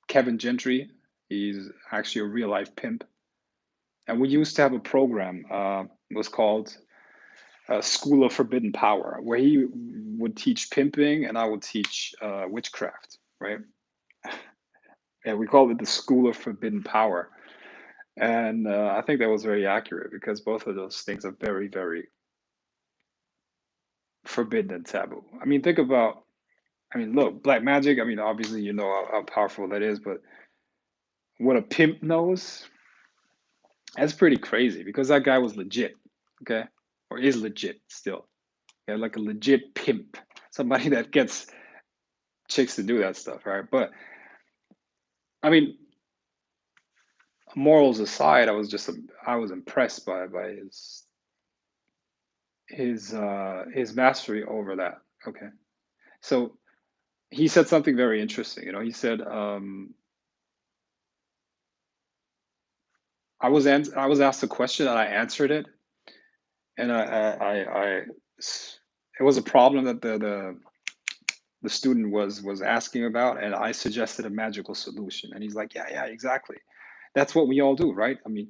Kevin Gentry. He's actually a real life pimp, and we used to have a program. It was called School of Forbidden Power, where he would teach pimping and I would teach witchcraft, right? And we called it the School of Forbidden Power. And I think that was very accurate because both of those things are very, very forbidden and taboo. I mean, think about, I mean, look, black magic. I mean, obviously, you know how powerful that is, but what a pimp knows, that's pretty crazy because that guy was legit, okay? Or is legit still. Yeah, like a legit pimp, somebody that gets chicks to do that stuff, right? But I mean, morals aside, I was impressed by his mastery over that. Okay, so he said something very interesting. You know, he said, I was asked a question and I answered it, and it was a problem that the student was asking about, and I suggested a magical solution, and he's like, yeah, exactly. That's what we all do, right? I mean,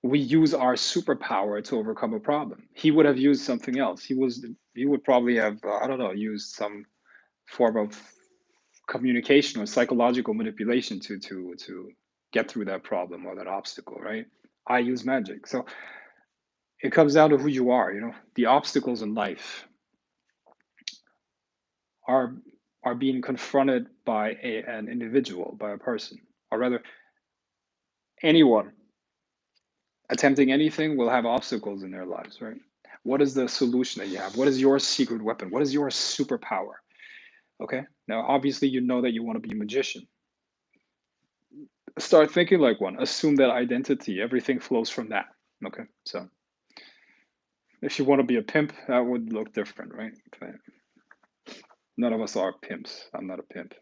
we use our superpower to overcome a problem. He would have used something else. He would probably have I don't know, used some form of communication or psychological manipulation to get through that problem or that obstacle, right? I use magic. So it comes down to who you are, you know. The obstacles in life are are being confronted by an individual, by a person, or rather anyone attempting anything will have obstacles in their lives, right? What is the solution that you have? What is your secret weapon? What is your superpower? Okay. Now, obviously, you know that you want to be a magician. Start thinking like one. Assume that identity, everything flows from that. Okay. So if you want to be a pimp, that would look different, right? But none of us are pimps. I'm not a pimp.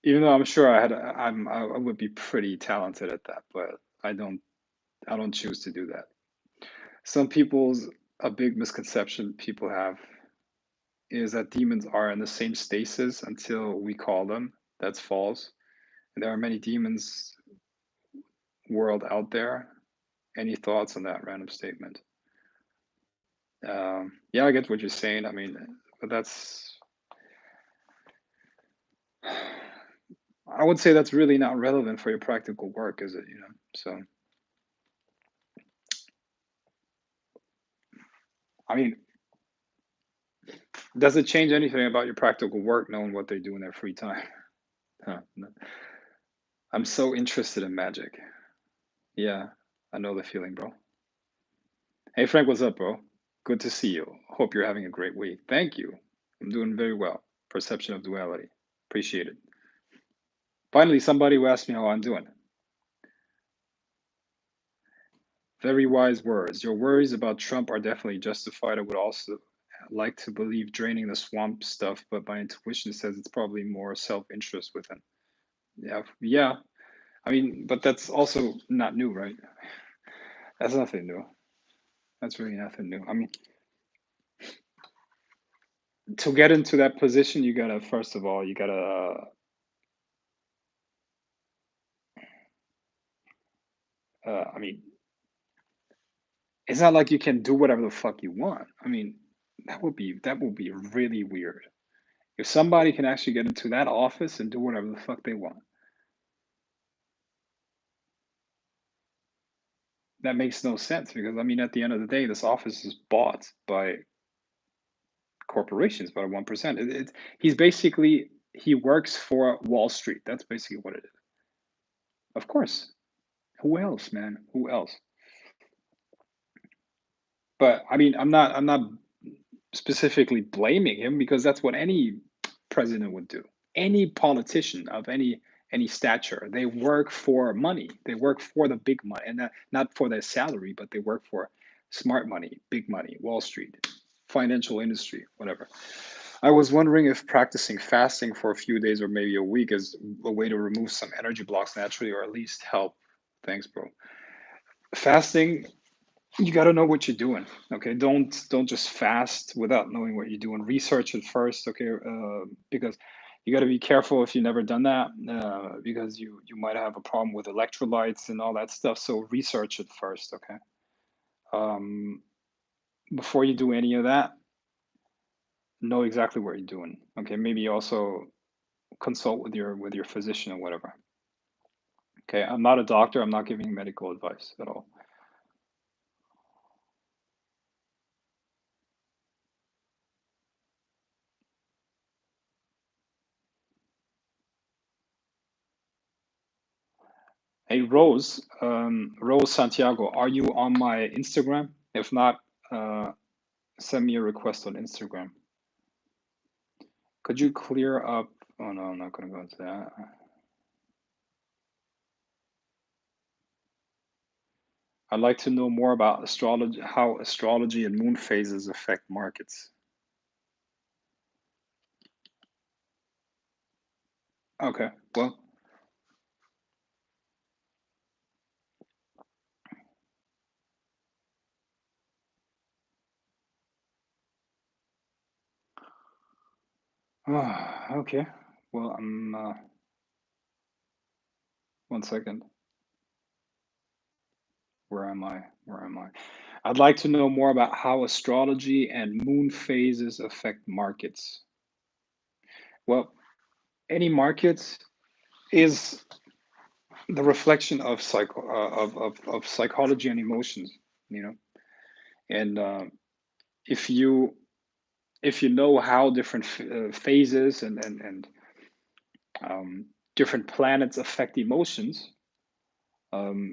Even though I'm sure I would be pretty talented at that, but I don't I don't choose to do that. Some people's a big misconception people have is that demons are in the same stasis until we call them. That's false. And there are many demons world out there. Any thoughts on that random statement? Yeah, I get what you're saying. I mean, but I would say that's really not relevant for your practical work, is it? You know, so I mean, does it change anything about your practical work knowing what they do in their free time? Huh. No. I'm so interested in magic. Yeah, I know the feeling, bro. Hey, Frank, what's up, bro? Good to see you. Hope you're having a great week. Thank you. I'm doing very well. Perception of duality. Appreciate it. Finally, somebody who asked me how I'm doing. Very wise words. Your worries about Trump are definitely justified. I would also like to believe draining the swamp stuff, but my intuition says it's probably more self-interest within. Yeah, yeah. I mean, but that's also not new, right? That's nothing new. That's really nothing new. I mean, to get into that position, you gotta first of all, you gotta. I mean, it's not like you can do whatever the fuck you want. I mean, that would be really weird. If somebody can actually get into that office and do whatever the fuck they want, that makes no sense because I mean, at the end of the day, this office is bought by corporations by 1%. He's basically he works for Wall Street. That's basically what it is. Of course. Who else, man? Who else? But I mean, I'm not specifically blaming him because that's what any president would do. Any politician of any stature, they work for money. They work for the big money, and not for their salary, but they work for smart money, big money, Wall Street, financial industry, whatever. I was wondering if practicing fasting for a few days or maybe a week is a way to remove some energy blocks naturally, or at least help. Thanks, bro. Fasting, you got to know what you're doing. Okay, don't just fast without knowing what you're doing. Research it first. Okay, because you got to be careful if you've never done that, because you might have a problem with electrolytes and all that stuff. So research it first. Okay, um, before you do any of that, know exactly what you're doing. Okay, maybe also consult with your physician or whatever. Okay, I'm not a doctor. I'm not giving medical advice at all. Hey, Rose Santiago, are you on my Instagram? If not, send me a request on Instagram. Could you clear up? Oh no, I'm not going to go into that. I'd like to know more about astrology, how astrology and moon phases affect markets. Okay, well, okay. Well, I'm, 1 second. Where am I? Where am I? I'd like to know more about how astrology and moon phases affect markets. Well, any market is the reflection of of psychology and emotions, you know. And if you if you know how different phases and different planets affect emotions,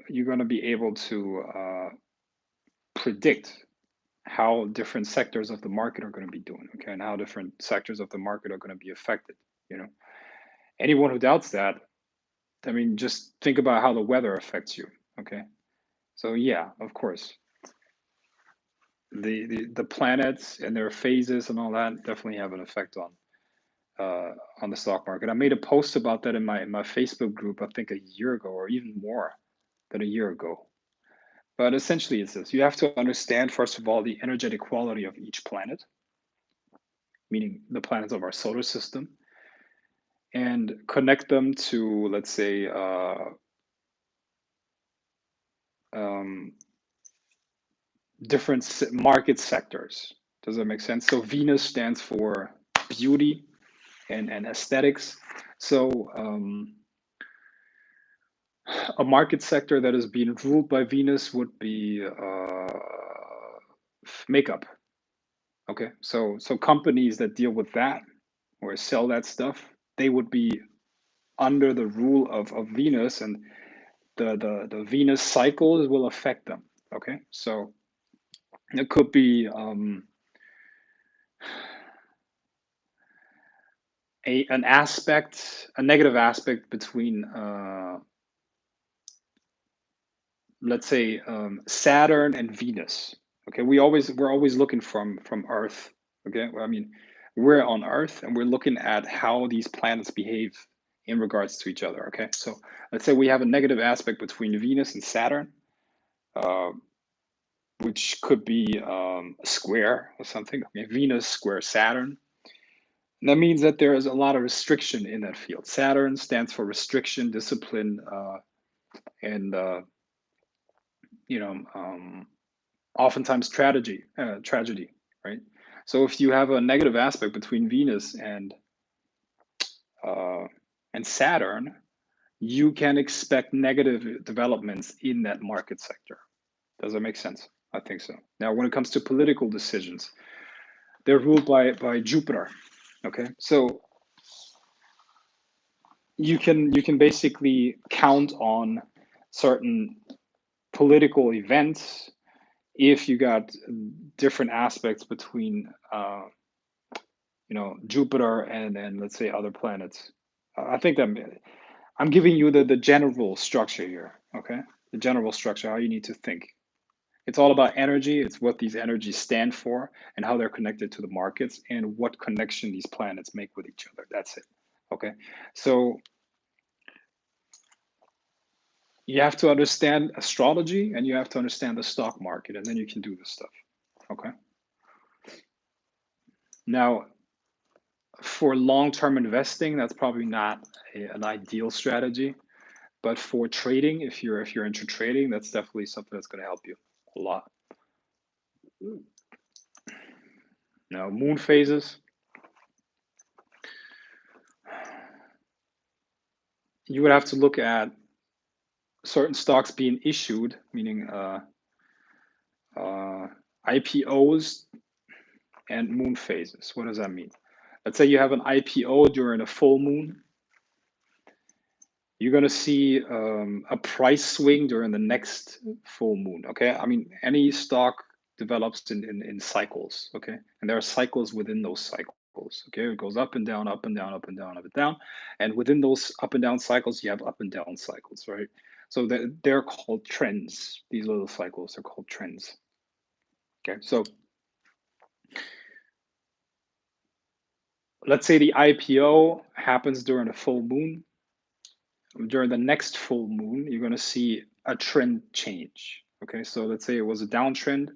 you're going to be able to predict how different sectors of the market are going to be doing, okay, and how different sectors of the market are going to be affected. You know, anyone who doubts that, I mean, just think about how the weather affects you. Okay, so yeah, of course, the planets and their phases and all that definitely have an effect on the stock market. I made a post about that in my Facebook group, I think a year ago, or even more than a year ago. But essentially, it's this: you have to understand first of all the energetic quality of each planet, meaning the planets of our solar system, and connect them to, let's say, um, different market sectors. Does that make sense? So Venus stands for beauty and aesthetics. So a market sector that is being ruled by Venus would be makeup. Okay, so companies that deal with that or sell that stuff, they would be under the rule of Venus, and the Venus cycles will affect them. Okay, so it could be an aspect, a negative aspect between, let's say, Saturn and Venus. Okay, we're always looking from Earth. Okay, well, I mean, we're on Earth and we're looking at how these planets behave in regards to each other. Okay, so let's say we have a negative aspect between Venus and Saturn, uh, which could be a square or something. Okay, Venus square Saturn. And that means that there is a lot of restriction in that field. Saturn stands for restriction, discipline, and you know, oftentimes tragedy, right? So if you have a negative aspect between Venus uh, and Saturn, you can expect negative developments in that market sector. Does that make sense? I think so. Now, when it comes to political decisions, they're ruled by Jupiter. Okay, so you can basically count on certain political events if you got different aspects between Jupiter and let's say other planets. I think that I'm giving you the general structure here. Okay, the general structure, how you need to think. It's all about energy. It's what these energies stand for and how they're connected to the markets and what connection these planets make with each other. That's it. Okay. So you have to understand astrology and you have to understand the stock market, and then you can do this stuff. Okay. Now, for long-term investing, that's probably not an ideal strategy. But for trading, if you're into trading, that's definitely something that's going to help you a lot. Now, moon phases, you would have to look at certain stocks being issued, meaning IPOs and moon phases. What does that mean? Let's say you have an IPO during a full moon. You're going to see a price swing during the next full moon. Okay. I mean, any stock develops in cycles. Okay. And there are cycles within those cycles. Okay. It goes up and down, up and down, up and down, up and down. And within those up and down cycles, you have up and down cycles, right? So they're called trends. These little cycles are called trends. Okay. So let's say the IPO happens during a full moon. During the next full moon, you're going to see a trend change. Okay, so let's say it was a downtrend,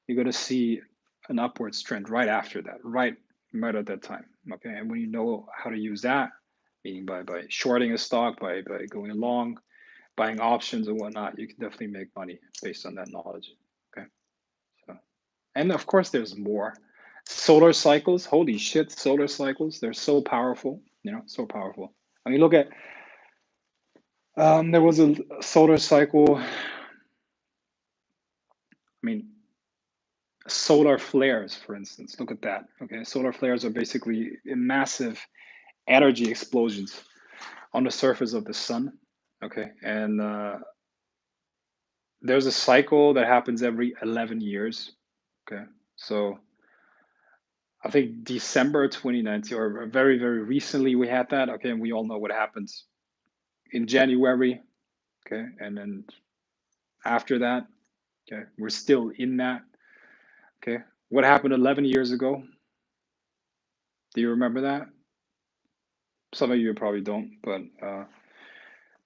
you're going to see an upwards trend right after that, right at that time. Okay, and when you know how to use that, meaning by shorting a stock, by going long, buying options and whatnot, you can definitely make money based on that knowledge. Okay, so and of course there's more. Solar cycles, holy shit, solar cycles, they're so powerful, so powerful. I mean, look at there was a solar cycle. I mean, solar flares, for instance. Look at that. Okay, solar flares are basically massive energy explosions on the surface of the sun. Okay, and there's a cycle that happens every 11 years. Okay, so I think December 2019, or very, very recently, we had that. Okay, and we all know what happens in January. Okay, and then after that, okay, we're still in that. Okay, what happened 11 years ago? Do you remember that? Some of you probably don't, but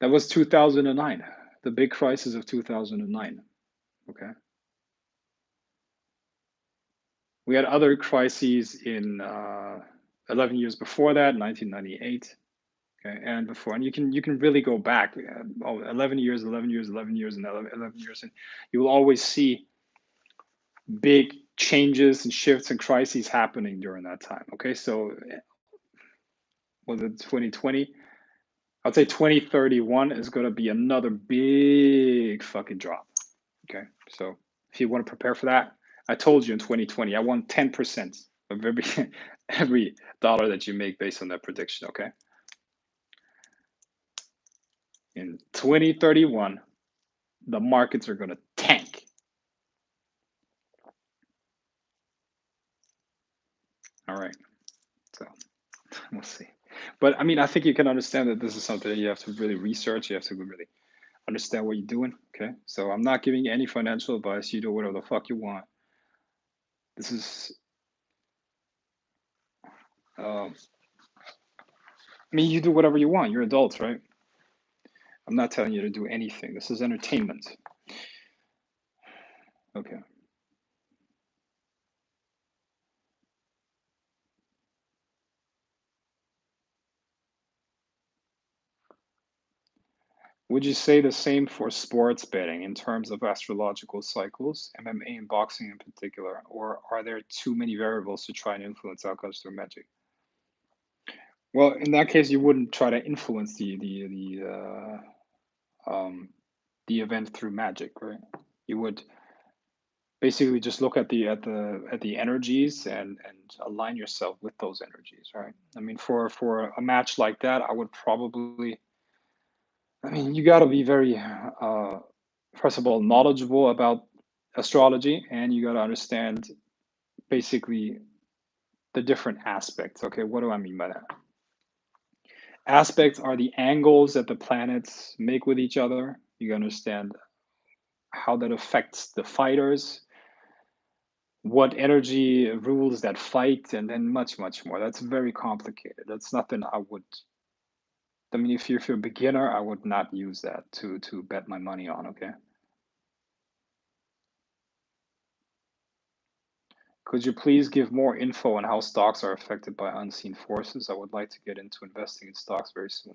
that was 2009, the big crisis of 2009. Okay, we had other crises in 11 years before that, 1998. Okay, and before, and you can really go back 11 years, 11 years, 11 years, and 11 years, and you will always see big changes and shifts and crises happening during that time. Okay, so was it 2020? I'd say 2031 is going to be another big fucking drop. Okay, so if you want to prepare for that, I told you in 2020 I want 10% of every every dollar that you make based on that prediction. Okay, in 2031, the markets are going to tank. All right, so we'll see. But I mean, I think you can understand that this is something that you have to really research. You have to really understand what you're doing. Okay, so I'm not giving you any financial advice. You do whatever the fuck you want. This is I mean, you do whatever you want. You're adults, right? I'm not telling you to do anything. This is entertainment. Okay. Would you say the same for sports betting in terms of astrological cycles, MMA and boxing in particular, or are there too many variables to try and influence outcomes through magic? Well, in that case, you wouldn't try to influence the event through magic, right? You would basically just look at the energies and align yourself with those energies, right? I mean, for a match like that, I would probably, I mean, you got to be very first of all knowledgeable about astrology, and you got to understand basically the different aspects. Okay, what do I mean by that? Aspects are the angles that the planets make with each other. You understand how that affects the fighters, what energy rules that fight, and then much, much more. That's very complicated. That's nothing I would. I mean, if you're a beginner, I would not use that to bet my money on. Okay. Could you please give more info on how stocks are affected by unseen forces? I would like to get into investing in stocks very soon.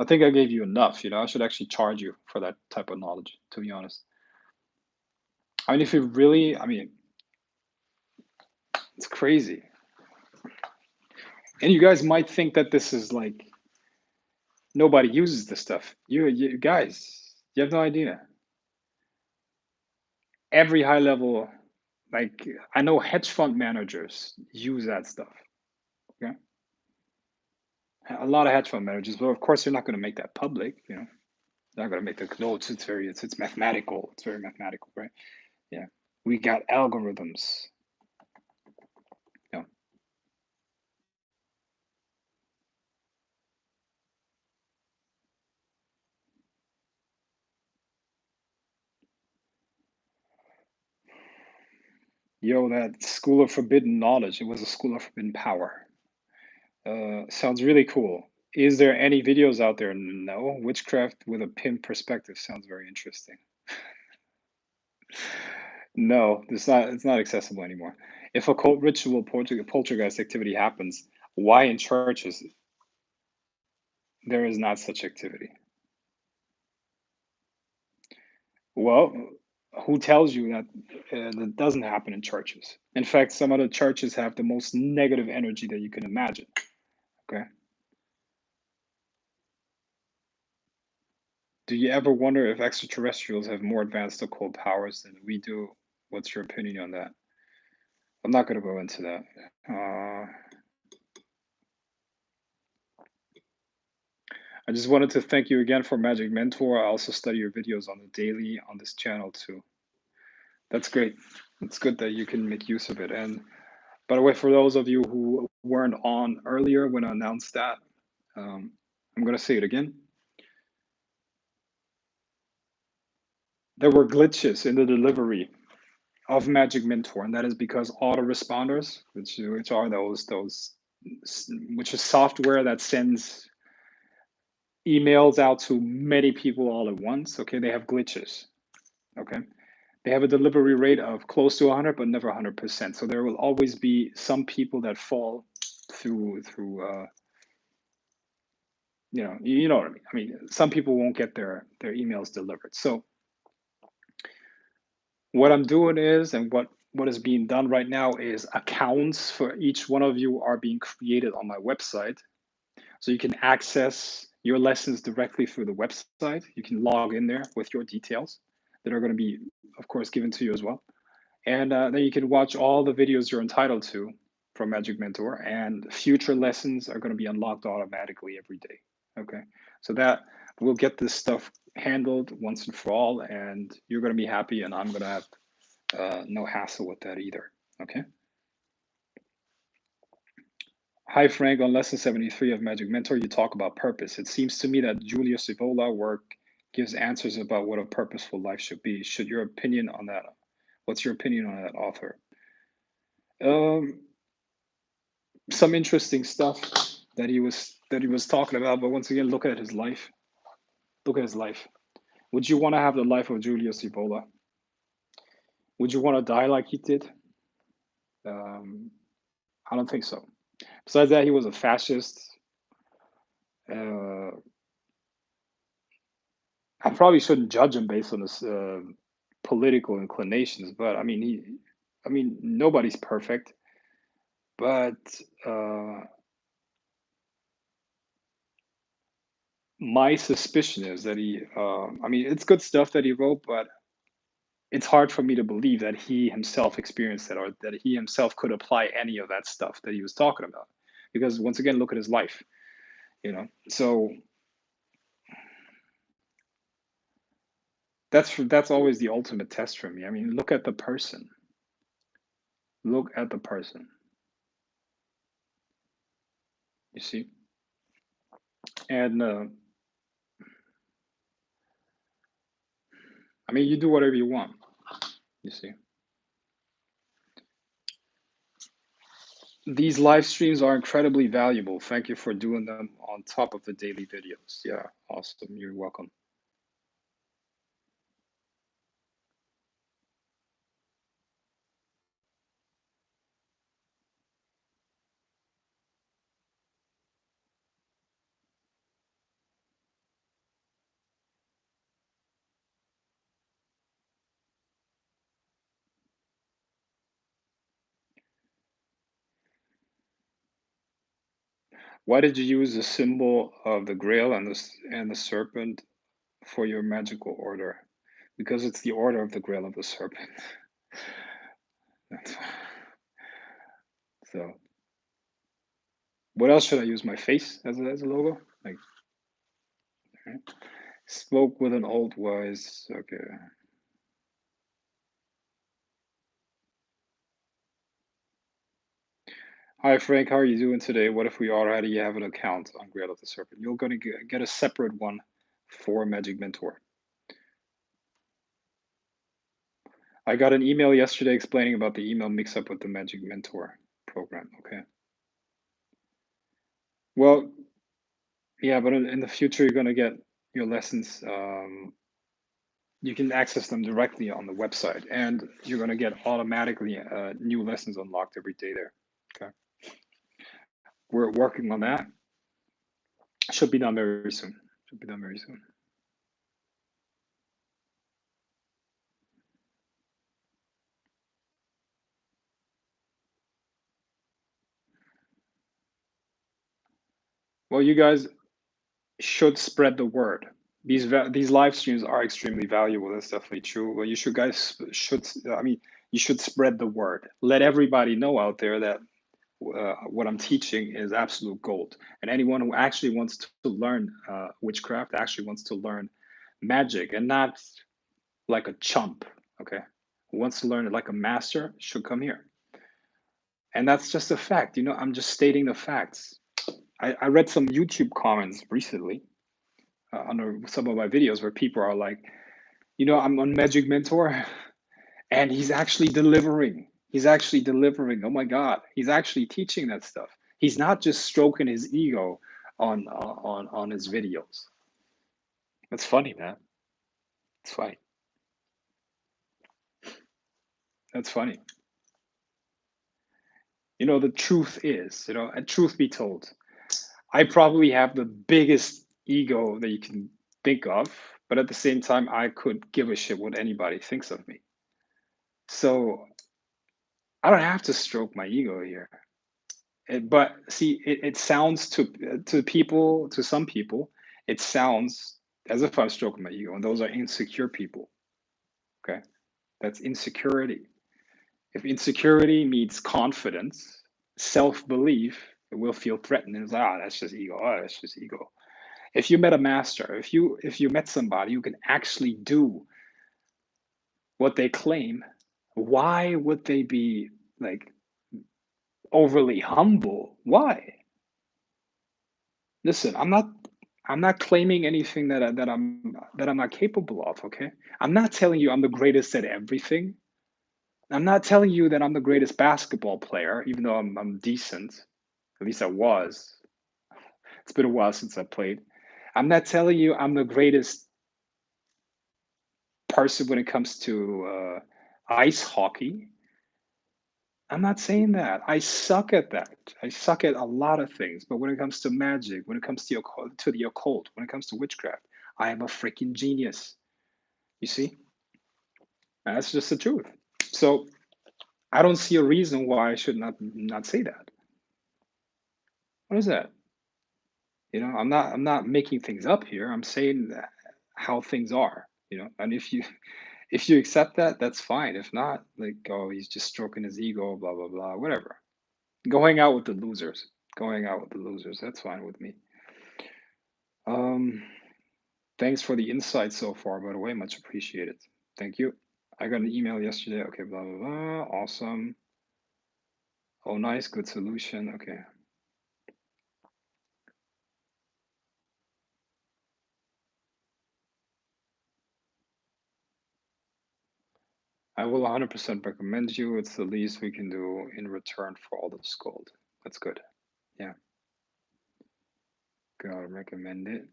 I think I gave you enough. I should actually charge you for that type of knowledge, to be honest. I mean, if you really, I mean, it's crazy. And you guys might think that this is like nobody uses this stuff. You guys, you have no idea. Every high level, like I know hedge fund managers use that stuff. Okay. A lot of hedge fund managers, but of course they're not going to make that public. They're not going to make the notes. It's mathematical. It's very mathematical, right? Yeah. We got algorithms. Yeah. Yo, that school of forbidden knowledge. It was a school of forbidden power. Sounds really cool. Is there any videos out there? No. Witchcraft with a pimp perspective sounds very interesting. No, it's not accessible anymore. If occult ritual poltergeist activity happens, why in churches there is not such activity? Well, who tells you that that doesn't happen in churches? In fact, some of the churches have the most negative energy that you can imagine. Okay. Do you ever wonder if extraterrestrials have more advanced occult powers than we do? What's your opinion on that? I'm not going to go into that. I just wanted to thank you again for Magic Mentor. I also study your videos on the daily on this channel too. That's great. It's good that you can make use of it. And by the way, for those of you who weren't on earlier when I announced that, I'm going to say it again. There were glitches in the delivery of Magic Mentor, and that is because autoresponders, which are which is software that sends emails out to many people all at once. Okay, they have glitches. Okay, they have a delivery rate of close to 100, but never 100%. So there will always be some people that fall through. You know what I mean. I mean, some people won't get their emails delivered. So what I'm doing is, and what is being done right now is accounts for each one of you are being created on my website, so you can access your lessons directly through the website. You can log in there with your details that are going to be, of course, given to you as well. And then you can watch all the videos you're entitled to from Magic Mentor, and future lessons are going to be unlocked automatically every day. Okay, so that we'll get this stuff handled once and for all, and you're going to be happy, and I'm going to have no hassle with that either. Okay. Hi, Frank. On lesson 73 of Magic Mentor, you talk about purpose. It seems to me that Julius Evola work gives answers about what a purposeful life should be. Should your opinion on that? What's your opinion on that author? Um, some interesting stuff that he was talking about, but once again, look at his life. Look at his life. Would you want to have the life of Julius Evola? Would you want to die like he did? Um, I don't think so. Besides that, he was a fascist. Uh, I probably shouldn't judge him based on his political inclinations, but I mean, nobody's perfect. But uh, my suspicion is that I mean, it's good stuff that he wrote, but it's hard for me to believe that he himself experienced that or that he himself could apply any of that stuff that he was talking about. Because once again, look at his life. So that's always the ultimate test for me. I mean, look at the person. Look at the person. You see, and I mean, you do whatever you want, you see. These live streams are incredibly valuable. Thank you for doing them on top of the daily videos. Yeah, awesome. You're welcome. Why did you use the symbol of the grail and the serpent for your magical order? Because it's the order of the grail of the serpent. That's so. What else should I use? My face as a logo? Like, right? Spoke with an old voice. Okay. Hi Frank, how are you doing today? What if we already have an account on Grail of the Serpent? You're gonna get a separate one for Magic Mentor. I got an email yesterday explaining about the email mix-up with the Magic Mentor program. Okay. Well, yeah, but in the future, you're gonna get your lessons. You can access them directly on the website, and you're gonna get automatically new lessons unlocked every day there. Okay. We're working on that. Should be done very soon. Should be done very soon. Well, you guys should spread the word. These live streams are extremely valuable. That's definitely true. Well, you should guys should I mean you should spread the word. Let everybody know out there that what I'm teaching is absolute gold. And anyone who actually wants to learn witchcraft, actually wants to learn magic, and not like a chump, okay? Who wants to learn it like a master should come here. And that's just a fact. I'm just stating the facts. I read some YouTube comments recently under some of my videos where people are like, I'm on Magic Mentor and he's actually delivering. He's actually delivering. Oh my God, he's actually teaching that stuff. He's not just stroking his ego on his videos. That's funny, man. It's funny. That's funny. The truth is, and truth be told, I probably have the biggest ego that you can think of, but at the same time, I could give a shit what anybody thinks of me. So I don't have to stroke my ego here. But see, it sounds to people, to some people, it sounds as if I'm stroking my ego, and those are insecure people. Okay, that's insecurity. If insecurity meets confidence, self-belief, it will feel threatened. It's like, that's just ego. Oh, that's just ego. If you met a master, if you met somebody who can actually do what they claim, why would they be like overly humble? Why? Listen, I'm not claiming anything that I'm not capable of, okay? I'm not telling you I'm the greatest at everything. I'm not telling you that I'm the greatest basketball player, even though I'm decent. At least I was. It's been a while since I played. I'm not telling you I'm the greatest person when it comes to ice hockey. I'm not saying that. I suck at that. I suck at a lot of things. But when it comes to magic, when it comes to the occult, when it comes to witchcraft, I am a freaking genius. You see? And that's just the truth. So I don't see a reason why I should not say that. What is that? I'm not making things up here. I'm saying how things are. And if you accept that, that's fine. If not, like, oh, he's just stroking his ego, blah blah blah, whatever. Going out with the losers. Going out with the losers. That's fine with me. Um, Thanks for the insight so far, by the way. Much appreciated. Thank you. I got an email yesterday. Okay, blah blah blah. Awesome. Oh, nice. Good solution. Okay. I will 100% recommend you. It's the least we can do in return for all this gold. That's good. Yeah, gotta recommend it.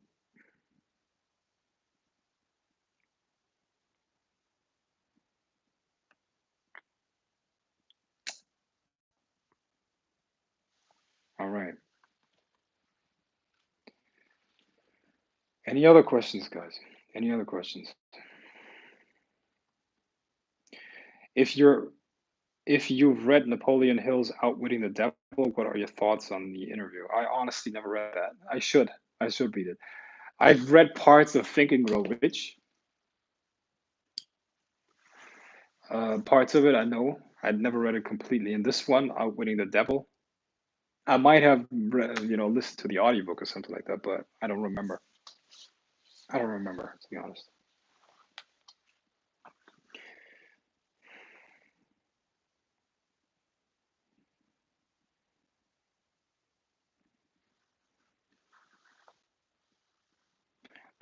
All right. Any other questions, guys? Any other questions? If you're if you've read Napoleon Hill's Outwitting the Devil, what are your thoughts on the interview? I honestly never read that. I should. I should read it. I've read parts of Think and Grow Rich. Parts of it I know. I'd never read it completely. And this one, Outwitting the Devil, I might have listened to the audiobook or something like that, but I don't remember. I don't remember, to be honest.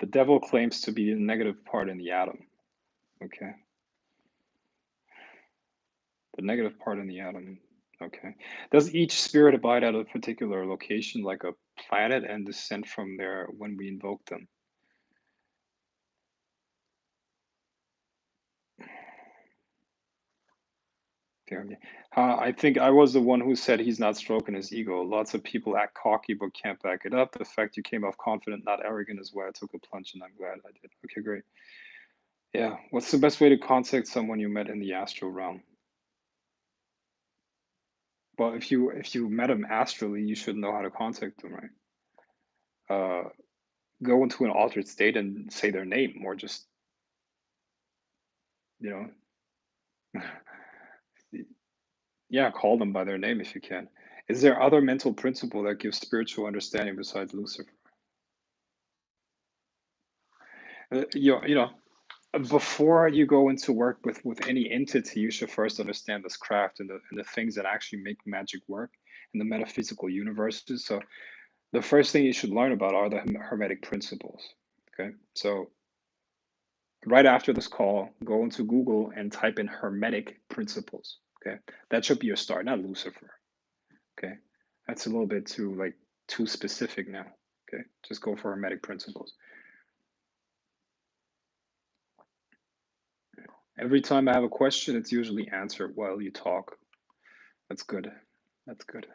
The devil claims to be the negative part in the atom. Okay. The negative part in the atom. Okay. Does each spirit abide at a particular location, like a planet, and descend from there when we invoke them? Okay. I think I was the one who said he's not stroking his ego. Lots of people act cocky but can't back it up. The fact you came off confident, not arrogant, is why I took a plunge, and I'm glad I did. Okay, great. Yeah. What's the best way to contact someone you met in the astral realm? Well, if you met them astrally, you should know how to contact them, right? Uh, go into an altered state and say their name, or just you know, yeah, call them by their name if you can. Is there other mental principle that gives spiritual understanding besides Lucifer? You know, before you go into work with any entity, you should first understand this craft and the things that actually make magic work in the metaphysical universes. So the first thing you should learn about are the hermetic principles. Okay, so right after this call, go into Google and type in hermetic principles. Okay, that should be your start, not Lucifer. Okay, that's a little bit too specific now. Okay, just go for hermetic principles. Every time I have a question, it's usually answered while you talk. That's good. That's good.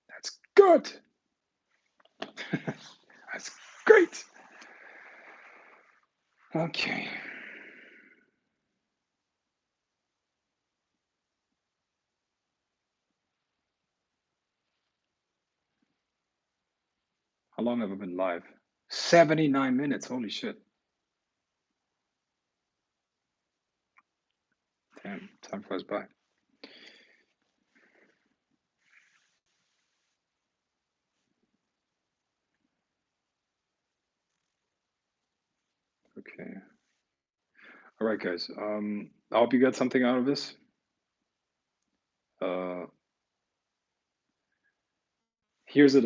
That's good. That's great. Okay. How long have I been live? 79 minutes. Holy shit. Damn, time flies by. Okay. All right, guys. I hope you got something out of this. Uh, here's a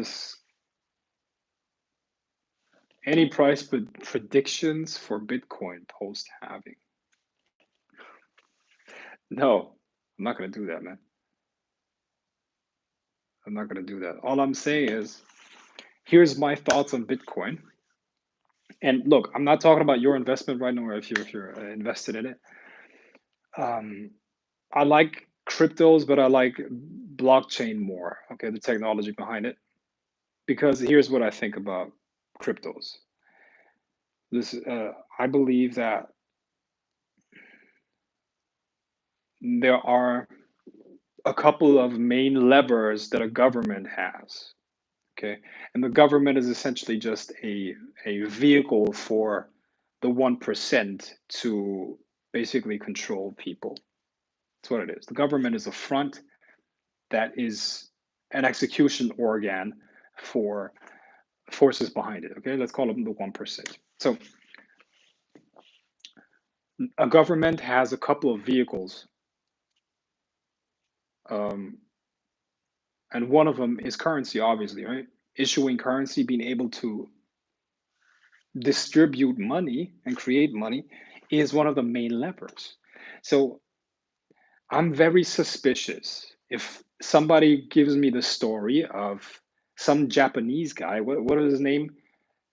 any price predictions for Bitcoin post halving. No, I'm not gonna do that, man. I'm not gonna do that. All I'm saying is, here's my thoughts on Bitcoin. And look, I'm not talking about your investment right now, or if you're invested in it. Um, I like cryptos, but I like blockchain more. Okay, the technology behind it. Because here's what I think about cryptos. I believe that there are a couple of main levers that a government has. Okay, and the government is essentially just a vehicle for the 1% to basically control people. That's what it is. The government is a front that is an execution organ for forces behind it. Okay, let's call them the 1%. So a government has a couple of vehicles, um, and one of them is currency, obviously, right? Issuing currency, being able to distribute money and create money is one of the main levers. So I'm very suspicious if somebody gives me the story of some Japanese guy. What is his name?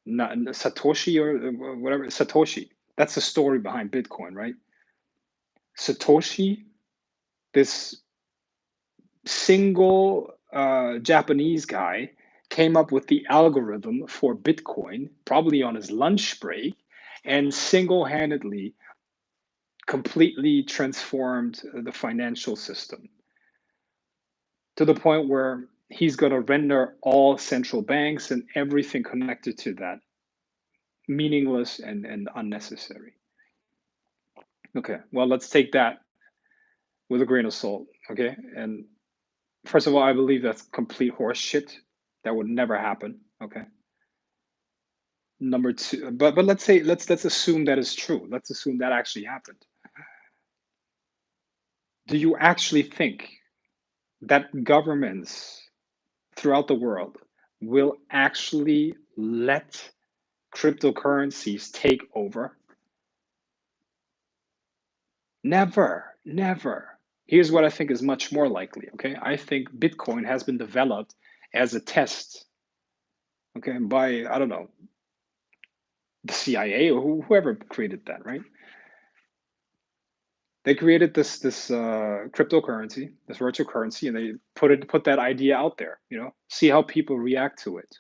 Satoshi or whatever. Satoshi. That's the story behind Bitcoin, right? Satoshi, this single Japanese guy, came up with the algorithm for Bitcoin, probably on his lunch break, and single handedly completely transformed the financial system to the point where he's going to render all central banks and everything connected to that meaningless and unnecessary. Okay, well, let's take that with a grain of salt. Okay, and first of all, I believe that's complete horse shit. That would never happen. Okay. Number two, but let's say let's assume that is true. Let's assume that actually happened. Do you actually think that governments throughout the world will actually let cryptocurrencies take over? Never, never. Here's what I think is much more likely. Okay, I think Bitcoin has been developed as a test. Okay, by I don't know the CIA or whoever created that, right? They created this cryptocurrency, this virtual currency, and they put that idea out there. See how people react to it,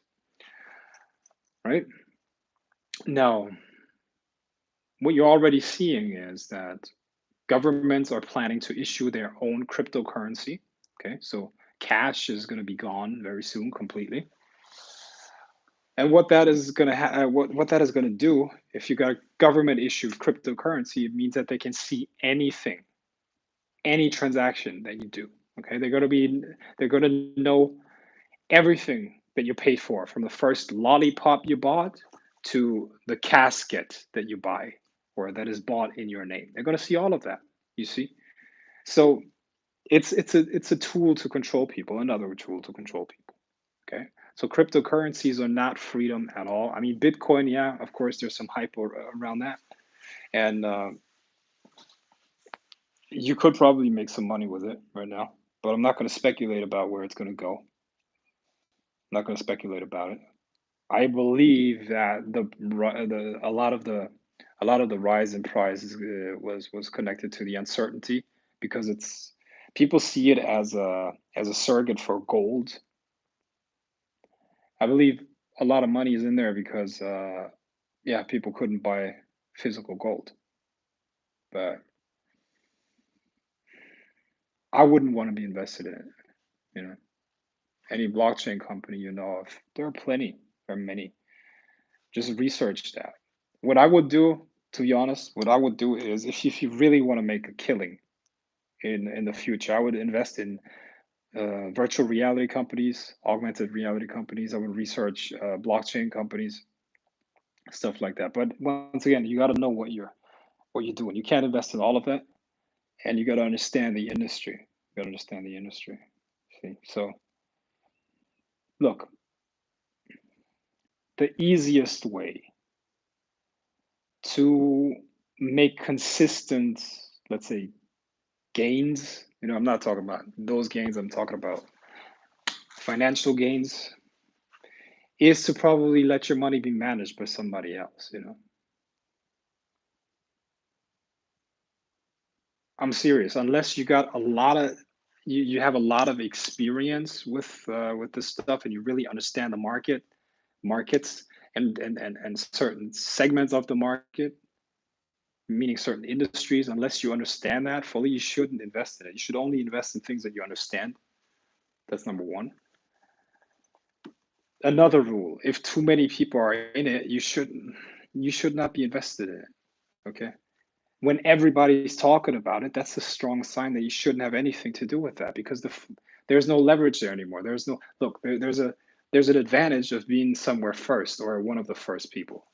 right? Now, what you're already seeing is that governments are planning to issue their own cryptocurrency. Okay, so cash is going to be gone very soon completely. And what that is going to what that is going to do, if you got a government issued cryptocurrency, it means that they can see anything, any transaction that you do. Okay, they're going to know everything that you paid for, from the first lollipop you bought to the casket that you buy or that is bought in your name. They're going to see all of that. You see, so it's a tool to control people, another tool to control people. Okay, so cryptocurrencies are not freedom at all. I mean, Bitcoin, yeah, of course, there's some hype around that, and you could probably make some money with it right now. But I'm not going to speculate about where it's going to go. I'm not going to speculate about it. I believe that a lot of the rise in prices was connected to the uncertainty, because it's people see it as a surrogate for gold. I believe a lot of money is in there because yeah, people couldn't buy physical gold, but I wouldn't want to be invested in it. You know, any blockchain company you know of, there are plenty, there are many. Just research that. What I would do, to be honest, what I would do is, if you really want to make a killing in the future, I would invest in virtual reality companies, augmented reality companies. I would research blockchain companies, stuff like that. But once again, you got to know what you're doing. You can't invest in all of that, and you got to understand the industry. You got to understand the industry. See, so look, the easiest way to make consistent, let's say, gains. I'm not talking about those gains. I'm talking about financial gains. Is to probably let your money be managed by somebody else. I'm serious. Unless you got a lot of you have a lot of experience with this stuff, and you really understand the markets, and certain segments of the market, meaning certain industries. Unless you understand that fully, you shouldn't invest in it. You should only invest in things that you understand. That's number one. Another rule: if too many people are in it, you should not be invested in it. Okay, when everybody's talking about it, that's a strong sign that you shouldn't have anything to do with that, because there's no leverage there anymore. There's no look there's an advantage of being somewhere first, or one of the first people.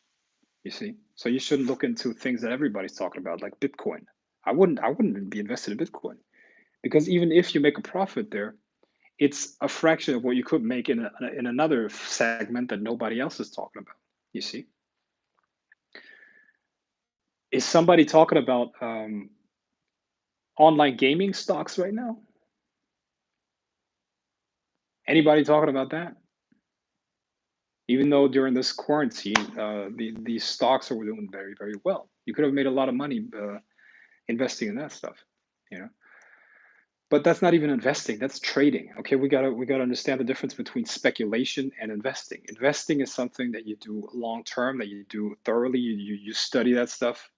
You see, so you shouldn't look into things that everybody's talking about, like Bitcoin. I wouldn't be invested in Bitcoin, because even if you make a profit there, it's a fraction of what you could make in another segment that nobody else is talking about. You see? Is somebody talking about online gaming stocks right now? Anybody talking about that? Even though during this quarantine, these stocks are doing very, very well. You could have made a lot of money investing in that stuff, you know. But that's not even investing. That's trading. Okay, we gotta understand the difference between speculation and investing. Investing is something that you do long term, that you do thoroughly. You study that stuff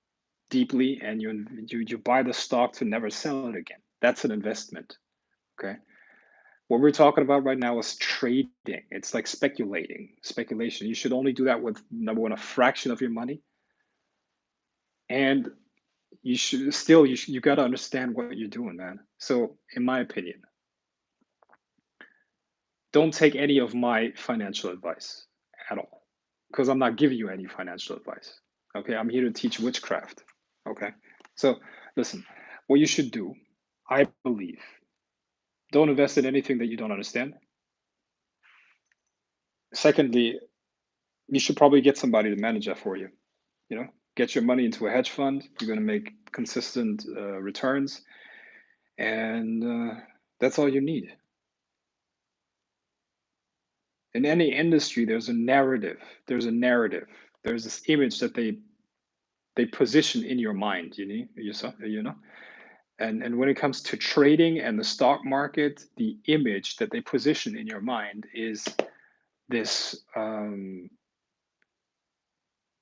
deeply, and you buy the stock to never sell it again. That's an investment. Okay. What we're talking about right now is trading. It's like speculating, speculation. You should only do that with number one, a fraction of your money, and you got to understand what you're doing, man. So, in my opinion, don't take any of my financial advice at all, because I'm not giving you any financial advice. Okay, I'm here to teach witchcraft. Okay, so listen, what you should do, I believe, don't invest in anything that you don't understand. Secondly, you should probably get somebody to manage that for you. You know, get your money into a hedge fund. You're going to make consistent returns, and that's all you need. In any industry, there's a narrative. There's a narrative. There's this image that they position in your mind. You know. And when it comes to trading and the stock market, the image that they position in your mind is this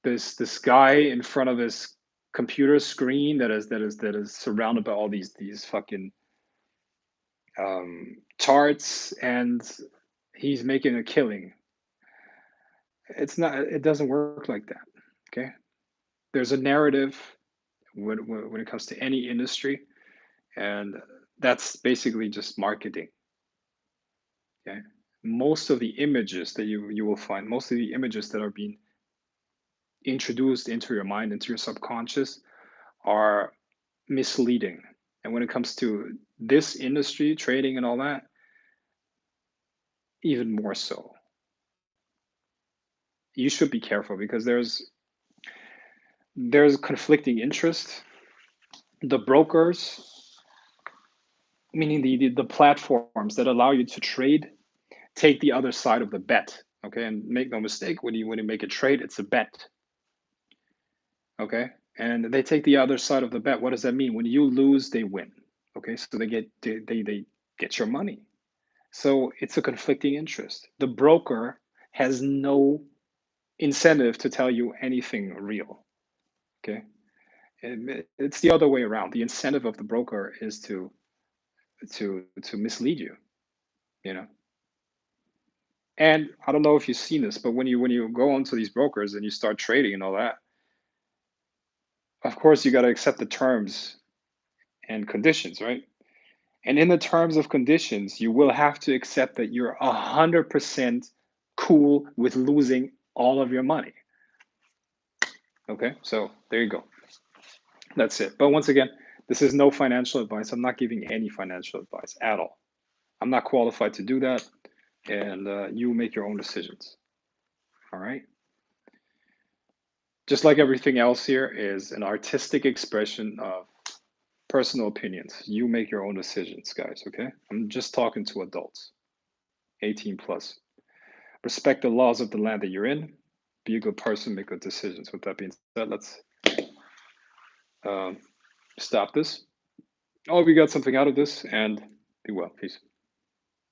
this guy in front of his computer screen that is surrounded by all these fucking charts, and he's making a killing. It's not. It doesn't work like that. Okay. There's a narrative when it comes to any industry, and that's basically just marketing. Okay. Most of the images that you will find, most of the images that are being introduced into your mind, into your subconscious, are misleading. And when it comes to this industry, trading and all that, even more so. You should be careful because there's conflicting interest. The brokers, meaning the platforms that allow you to trade, take the other side of the bet. Okay, and make no mistake, when you make a trade, it's a bet. Okay, and they take the other side of the bet. What does that mean? When you lose, they win. Okay, so they get your money. So it's a conflicting interest. The broker has no incentive to tell you anything real. Okay, it's the other way around. The incentive of the broker is to mislead you. You know. And I don't know if you've seen this, but when you go onto these brokers and you start trading and all that, of course you got to accept the terms and conditions, right? And in the terms of conditions, you will have to accept that you're 100% cool with losing all of your money. Okay, so there you go. That's it. But once again, this is no financial advice. I'm not giving any financial advice at all. I'm not qualified to do that. And you make your own decisions. All right. Just like everything else here is an artistic expression of personal opinions. You make your own decisions, guys. Okay. I'm just talking to adults, 18 plus. Respect the laws of the land that you're in. Be a good person, make good decisions. With that being said, let's um, stop this. I hope you got something out of this, and be well. Peace.